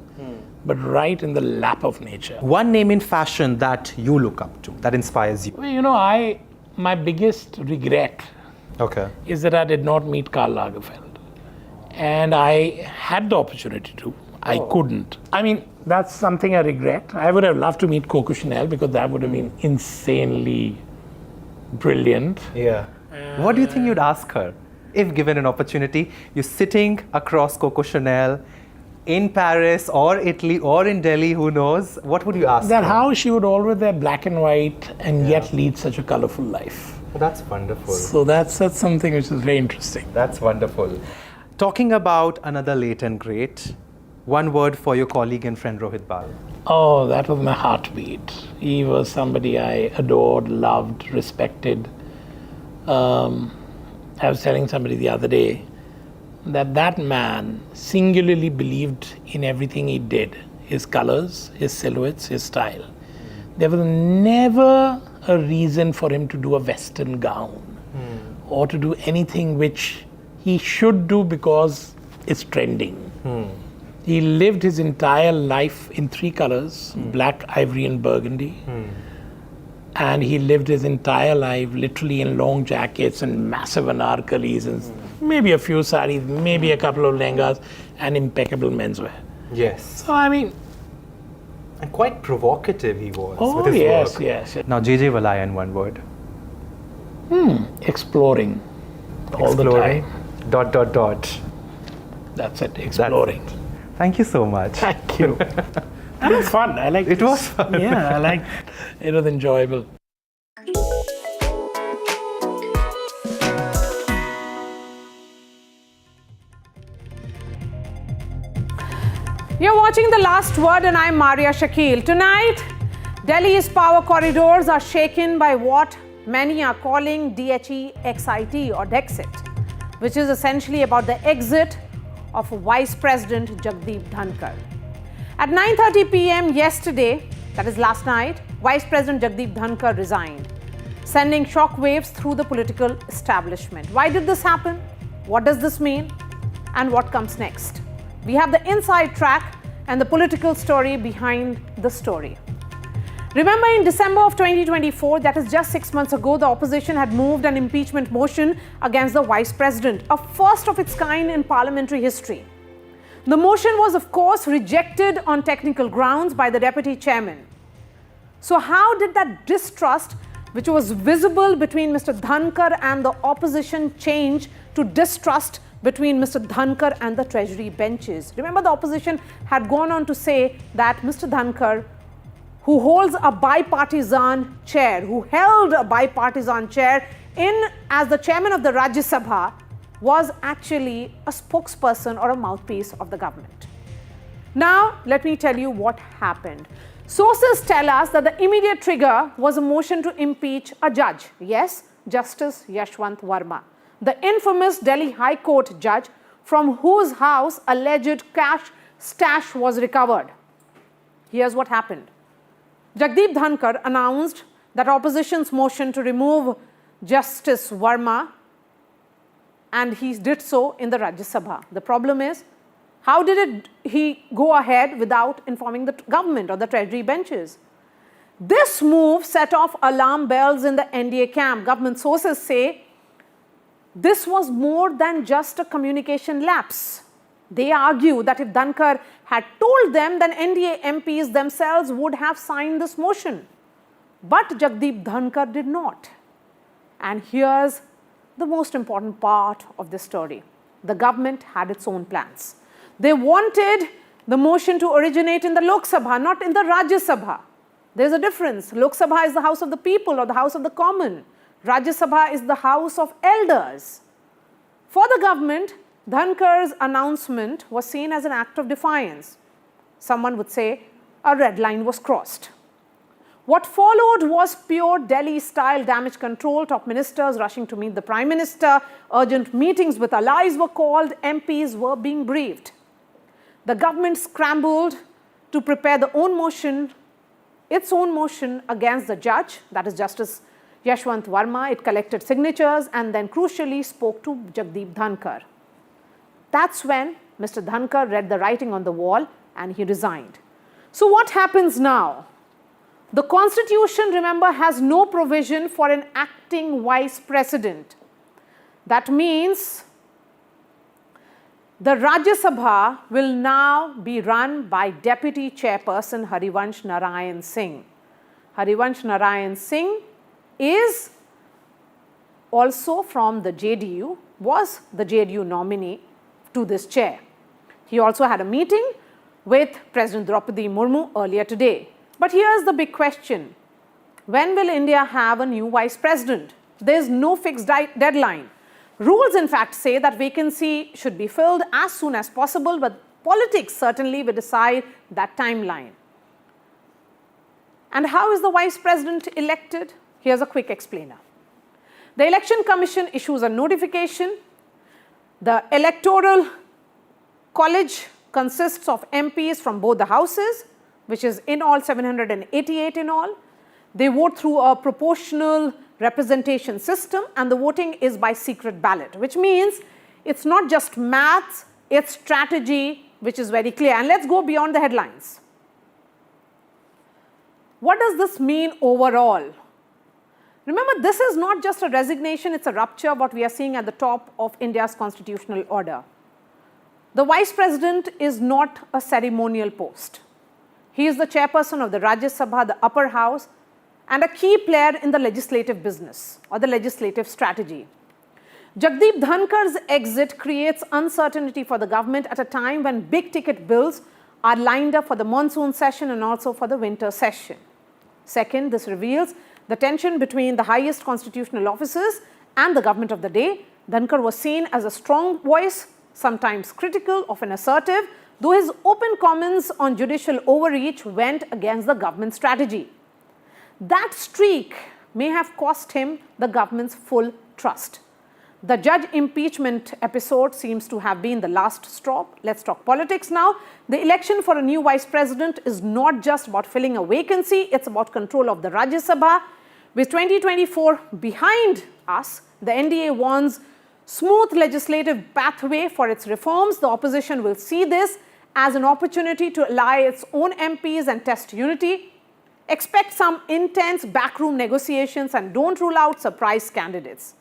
but right in the lap of nature. One name in fashion that you look up to, that inspires you? Well, my biggest regret is that I did not meet Karl Lagerfeld. And I had the opportunity to. I couldn't. I mean, that's something I regret. I would have loved to meet Coco Chanel because that would have been insanely brilliant. Yeah. What do you think you'd ask her? If given an opportunity, you're sitting across Coco Chanel, in Paris or Italy or in Delhi, who knows, what would you ask That her? how she would always wear black and white and yet lead such a colorful life. Oh, that's wonderful. So that's something which is very interesting. That's wonderful. Talking about another late and great, one word for your colleague and friend Rohit Bal. Oh, that was my heartbeat. He was somebody I adored, loved, respected. I was telling somebody the other day that man singularly believed in everything he did. His colors, his silhouettes, his style. There was never a reason for him to do a Western gown or to do anything which he should do because it's trending. He lived his entire life in 3 colors, black, ivory and burgundy. And he lived his entire life literally in long jackets and massive anarkalis and maybe a few saris, maybe a couple of lehengas and impeccable menswear. Yes. So I mean... And quite provocative he was Oh, with his yes, work. yes. Now, J.J. Valaya in one word. Exploring. All the Exploring. time. Dot, dot, dot. That's it, exploring. That's it. Thank you so much. Thank you. That was fun. I liked it. It was fun. Yeah, I liked it. It was enjoyable. You're watching The Last Word and I'm Maria Shakil. Tonight, Delhi's power corridors are shaken by what many are calling DHE-XIT or Dexit, which is essentially about the exit of Vice President Jagdeep Dhankar. At 9:30 p.m. yesterday, that is last night, Vice President Jagdeep Dhankar resigned, sending shockwaves through the political establishment. Why did this happen? What does this mean? And what comes next? We have the inside track and the political story behind the story. Remember, in December of 2024, that is just 6 months ago, the opposition had moved an impeachment motion against the vice president, a first of its kind in parliamentary history. The motion was, of course, rejected on technical grounds by the deputy chairman. So how did that distrust, which was visible between Mr. Dhankar and the opposition, change to distrust between Mr. Dhankar and the Treasury benches? Remember, the opposition had gone on to say that Mr. Dhankar, who holds a bipartisan chair, who held a bipartisan chair as the chairman of the Rajya Sabha, was actually a spokesperson or a mouthpiece of the government. Now, let me tell you what happened. Sources tell us that the immediate trigger was a motion to impeach a judge. Yes, Justice Yashwant Verma, the infamous Delhi High Court judge from whose house alleged cash stash was recovered. Here's what happened. Jagdeep Dhankar announced that opposition's motion to remove Justice Verma, and he did so in the Rajya Sabha. The problem is, how did he go ahead without informing the government or the Treasury benches? This move set off alarm bells in the NDA camp. Government sources say this was more than just a communication lapse. They argue that if Dhankar had told them, then NDA MPs themselves would have signed this motion. But Jagdeep Dhankar did not. And here's the most important part of this story. The government had its own plans. They wanted the motion to originate in the Lok Sabha, not in the Rajya Sabha. There's a difference. Lok Sabha is the house of the people or the house of the common. Rajya Sabha is the house of elders. For the government, Dhankar's announcement was seen as an act of defiance. Someone would say a red line was crossed. What followed was pure Delhi-style damage control. Top ministers rushing to meet the Prime Minister. Urgent meetings with allies were called. MPs were being briefed. The government scrambled to prepare its own motion against the judge, that is Justice Yashwant Verma. It collected signatures and then crucially spoke to Jagdeep Dhankar. That's when Mr. Dhankar read the writing on the wall and he resigned. So what happens now? The Constitution, remember, has no provision for an acting vice president. That means the Rajya Sabha will now be run by Deputy Chairperson Harivansh Narayan Singh. Harivansh Narayan Singh is also from the JDU, was the JDU nominee to this chair. He also had a meeting with President Draupadi Murmu earlier today. But here's the big question. When will India have a new vice president? There's no fixed deadline. Rules, in fact, say that vacancy should be filled as soon as possible, but politics certainly will decide that timeline. And how is the vice president elected? Here's a quick explainer. The Election Commission issues a notification. The Electoral College consists of MPs from both the houses, which is in all 788 in all. They vote through a proportional representation system, and the voting is by secret ballot, which means it's not just maths, it's strategy, which is very clear. And let's go beyond the headlines. What does this mean overall? Remember, this is not just a resignation, it's a rupture, what we are seeing at the top of India's constitutional order. The vice president is not a ceremonial post. He is the chairperson of the Rajya Sabha, the upper house, and a key player in the legislative business or the legislative strategy. Jagdeep Dhankar's exit creates uncertainty for the government at a time when big ticket bills are lined up for the monsoon session and also for the winter session. Second, this reveals the tension between the highest constitutional officers and the government of the day. Dhankar was seen as a strong voice, sometimes critical, often assertive, though his open comments on judicial overreach went against the government strategy. That streak may have cost him the government's full trust. The judge impeachment episode seems to have been the last straw. Let's talk politics now. The election for a new vice president is not just about filling a vacancy, it's about control of the Rajya Sabha. With 2024 behind us, the NDA wants smooth legislative pathway for its reforms. The opposition will see this as an opportunity to ally its own MPs and test unity. Expect some intense backroom negotiations and don't rule out surprise candidates.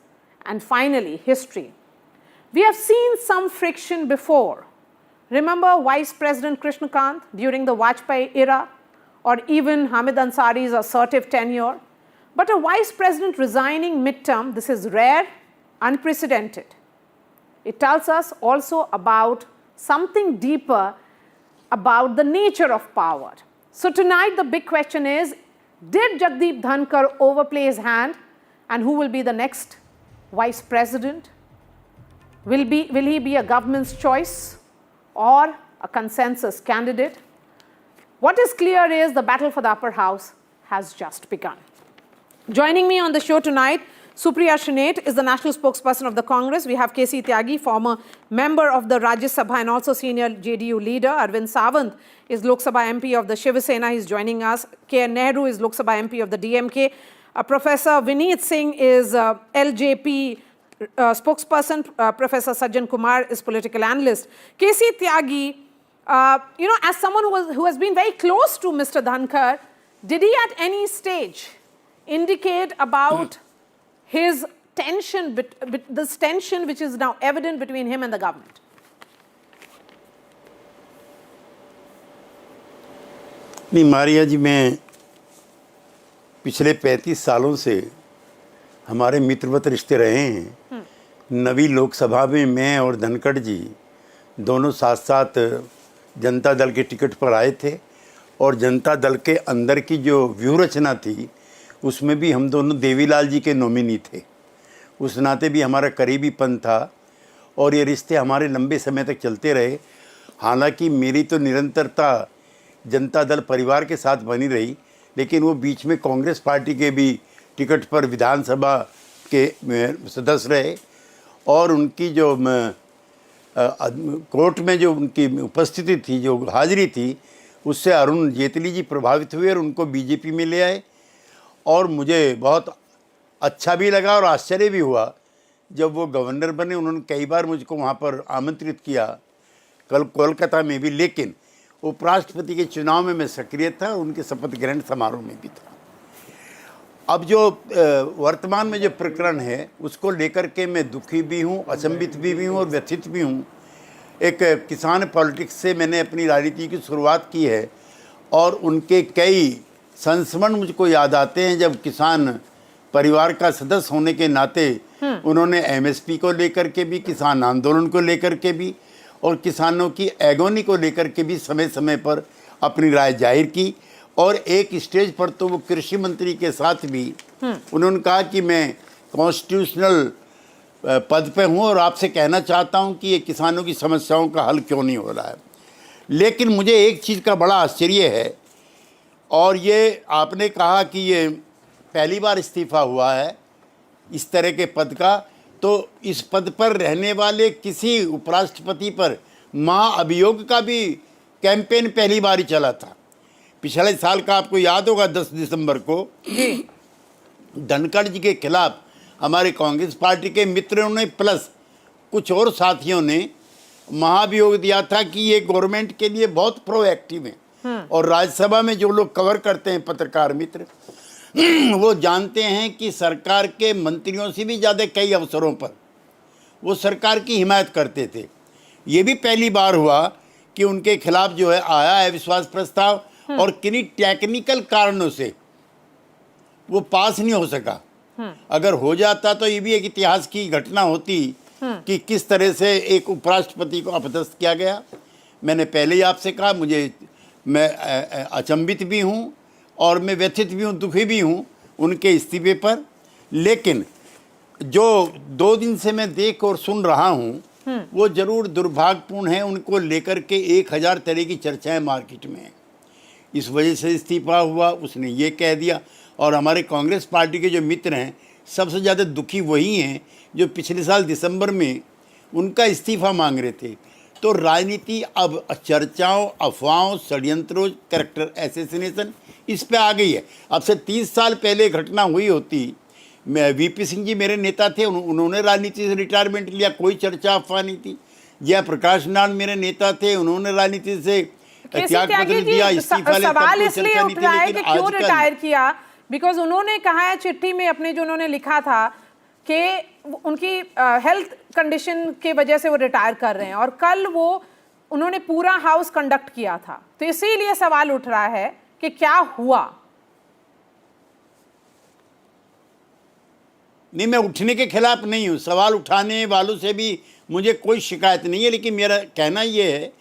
And finally, history. We have seen some friction before. Remember Vice President Krishnakant during the Vajpayee era, or even Hamid Ansari's assertive tenure. But a vice president resigning midterm, this is rare, unprecedented. It tells us also about something deeper about the nature of power. So tonight the big question is, did Jagdeep Dhankar overplay his hand, and who will be the next vice president? Will he be a government's choice or a consensus candidate? What is clear is the battle for the upper house has just begun. Joining me on the show tonight, Supriya Shrinate is the national spokesperson of the Congress. We have KC Tyagi, former member of the Rajya Sabha and also senior JDU leader. Arvind Sawant is Lok Sabha MP of the Shiv Sena. He's joining us. K.N. Nehru is Lok Sabha MP of the DMK. Professor Vineet Singh is LJP spokesperson. Professor Sajjan Kumar is political analyst. KC Tyagi, as someone who has been very close to Mr. Dhankar, did he at any stage indicate about his tension, this tension which is now evident between him and the government? नहीं मारिया जी, मैं पिछले 35 सालों से हमारे मित्रवत रिश्ते रहे हैं। नवी लोकसभा में मैं और धनखड़ जी दोनों साथ साथ जनता दल के टिकट पर आए थे, और जनता दल के अंदर की जो व्यूह रचना थी उसमें भी हम दोनों देवीलाल जी के नॉमिनी थे। उस नाते भी हमारा करीबीपन था और ये रिश्ते हमारे लंबे समय तक चलते रहे। हालांकि मेरी तो निरंतरता जनता दल परिवार के साथ बनी रही, लेकिन वो बीच में कांग्रेस पार्टी के भी टिकट पर विधानसभा के सदस्य रहे, और उनकी जो कोर्ट में जो उनकी उपस्थिति थी, जो हाजिरी थी, उससे अरुण जेटली जी प्रभावित हुए और उनको बीजेपी में ले आए। और मुझे बहुत अच्छा भी लगा और आश्चर्य भी हुआ जब वो गवर्नर बने। उन्होंने कई बार मुझको वहाँ पर आमंत्रित किया, कल कोलकाता में भी, लेकिन उपराष्ट्रपति के चुनाव में मैं सक्रिय था, उनके शपथ ग्रहण समारोह में भी था। अब जो वर्तमान में जो प्रकरण है उसको लेकर के मैं दुखी भी हूँ, अचंभित भी हूँ और व्यथित भी हूँ। एक किसान पॉलिटिक्स से मैंने अपनी राजनीति की शुरुआत की है, और उनके कई संस्मरण मुझको याद आते हैं जब किसान परिवार का सदस्य होने के नाते उन्होंने एमएसपी को लेकर के भी, किसान आंदोलन को लेकर के भी, और किसानों की एगोनी को लेकर के भी समय समय पर अपनी राय जाहिर की। और एक स्टेज पर तो वो कृषि मंत्री के साथ भी उन्होंने कहा कि मैं कॉन्स्टिट्यूशनल पद पे हूँ और आपसे कहना चाहता हूँ कि ये किसानों की समस्याओं का हल क्यों नहीं हो रहा है। लेकिन मुझे एक चीज़ का बड़ा आश्चर्य है, और ये आपने कहा कि ये पहली बार इस्तीफ़ा हुआ है इस तरह के पद का, तो इस पद पर रहने वाले किसी उपराष्ट्रपति पर महाअभियोग का भी कैंपेन पहली बार ही चला था। पिछले साल का आपको याद होगा 10 दिसंबर को धनखड़ जी के खिलाफ हमारे कांग्रेस पार्टी के मित्रों ने प्लस कुछ और साथियों ने महाभियोग दिया था कि ये गवर्नमेंट के लिए बहुत प्रोएक्टिव है। और राज्यसभा में जो लोग कवर करते हैं पत्रकार मित्र वो जानते हैं कि सरकार के मंत्रियों से भी ज़्यादा कई अवसरों पर वो सरकार की हिमायत करते थे। ये भी पहली बार हुआ कि उनके खिलाफ जो है आया है विश्वास प्रस्ताव और किन्हीं टेक्निकल कारणों से वो पास नहीं हो सका। अगर हो जाता तो ये भी एक इतिहास की घटना होती कि किस तरह से एक उपराष्ट्रपति को अपदस्थ किया गया। मैंने पहले ही आपसे कहा मैं अचंभित भी हूँ और मैं व्यथित भी हूँ, दुखी भी हूँ उनके इस्तीफे पर। लेकिन जो 2 दिन से मैं देख और सुन रहा हूँ वो जरूर दुर्भाग्यपूर्ण है। उनको लेकर के 1000 तरह की चर्चाएं मार्केट में हैं। इस वजह से इस्तीफा हुआ, उसने ये कह दिया। और हमारे कांग्रेस पार्टी के जो मित्र हैं सबसे ज़्यादा दुखी वही हैं जो पिछले साल दिसंबर में उनका इस्तीफा मांग रहे थे। तो राजनीति अब चर्चाओं, अफवाहों, षड्यंत्रों, कैरेक्टर असैसिनेशन इस पे आ गई है। अब से 30 साल पहले घटना हुई होती, वीपी सिंह जी मेरे नेता थे, उन्होंने राजनीति से रिटायरमेंट लिया, कोई चर्चा अफवाह नहीं थी। जयप्रकाश नारायण मेरे नेता थे, उन्होंने राजनीति से त्याग पत्र दिया, इस्तीफा लिया। सवाल इसलिए उठ रहा है कि क्यों रिटायर किया, बिकॉज उन्होंने कहा है चिट्ठी में अपने जो उन्होंने लिखा था कि उनकी हेल्थ कंडीशन के वजह से वो रिटायर कर रहे हैं, और कल वो उन्होंने पूरा हाउस कंडक्ट किया था। तो इसीलिए सवाल उठ रहा है कि क्या हुआ। नहीं, मैं उठने के खिलाफ नहीं हूँ, सवाल उठाने वालों से भी मुझे कोई शिकायत नहीं है। लेकिन मेरा कहना ये है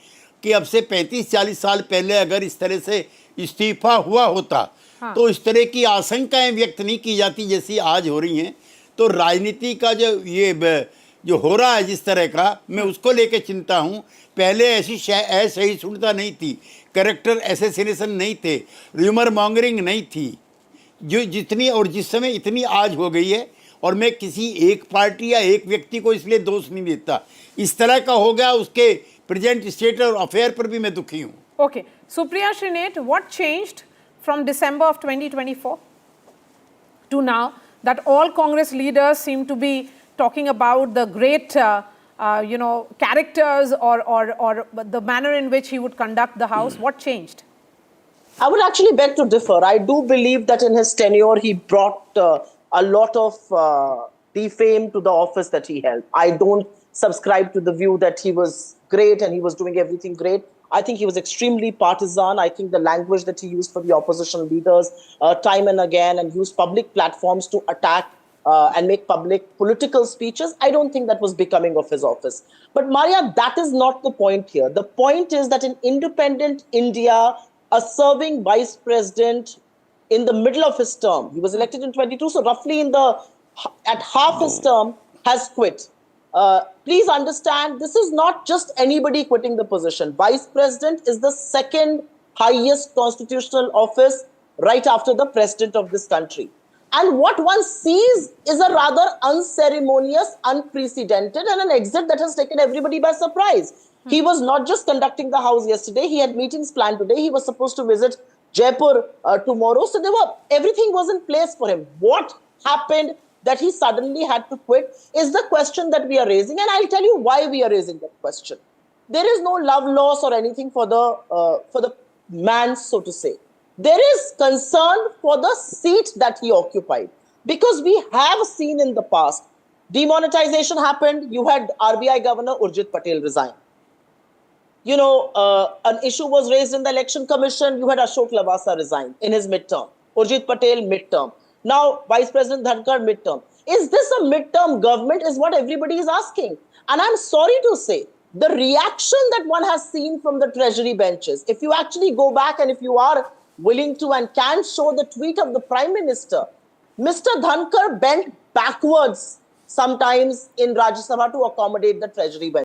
कि अब से 35-40 साल पहले अगर इस तरह से इस्तीफा हुआ होता तो इस तरह की आशंकाएं व्यक्त नहीं की जाती जैसी आज हो रही हैं। तो राजनीति का जो हो रहा है जिस तरह का, मैं उसको लेके चिंता हूँ। पहले ऐसी सहिष्णुता नहीं थी, कैरेक्टर असैसिनेशन नहीं थे, र्यूमर मॉन्गरिंग नहीं थी जो जितनी और जिस समय इतनी आज हो गई है। और मैं किसी एक पार्टी या एक व्यक्ति को इसलिए दोष नहीं देता, इस तरह का हो गया उसके प्रेजेंट स्टेट और अफेयर पर भी मैं दुखी हूँ। Okay, Supriya Shrinate, what changed from December of 2024 to now that all Congress leaders seem to be talking about the great, characters or the manner in which he would conduct the House? What changed? I would actually beg to differ. I do believe that in his tenure, he brought a lot of defame to the office that he held. I don't subscribe to the view that he was great and he was doing everything great. I think he was extremely partisan. I think the language that he used for the opposition leaders time and again, and used public platforms to attack and make public political speeches, I don't think that was becoming of his office. But Maria, that is not the point here. The point is that in independent India, a serving vice president in the middle of his term, he was elected in 22, so roughly at half his term, has quit. Please understand, this is not just anybody quitting the position. Vice President is the second highest constitutional office right after the President of this country. And what one sees is a rather unceremonious, unprecedented, and an exit that has taken everybody by surprise. He was not just conducting the House yesterday, he had meetings planned today. He was supposed to visit Jaipur tomorrow. So everything was in place for him. What happened that he suddenly had to quit is the question that we are raising, and I'll tell you why we are raising that question. There is no love loss or anything for the man, so to say. There is concern for the seat that he occupied, because we have seen in the past, demonetization happened, you had RBI Governor Urjit Patel resign. You know, an issue was raised in the Election Commission, you had Ashok Lavasa resign in his midterm, Urjit Patel midterm. Now, Vice President Dhankar midterm. Is this a midterm government is what everybody is asking. And I'm sorry to say, the reaction that one has seen from the Treasury benches, if you actually go back and if you are willing to and can show the tweet of the Prime Minister, Mr. Dhankar bent backwards sometimes in Rajya Sabha to accommodate the Treasury bench.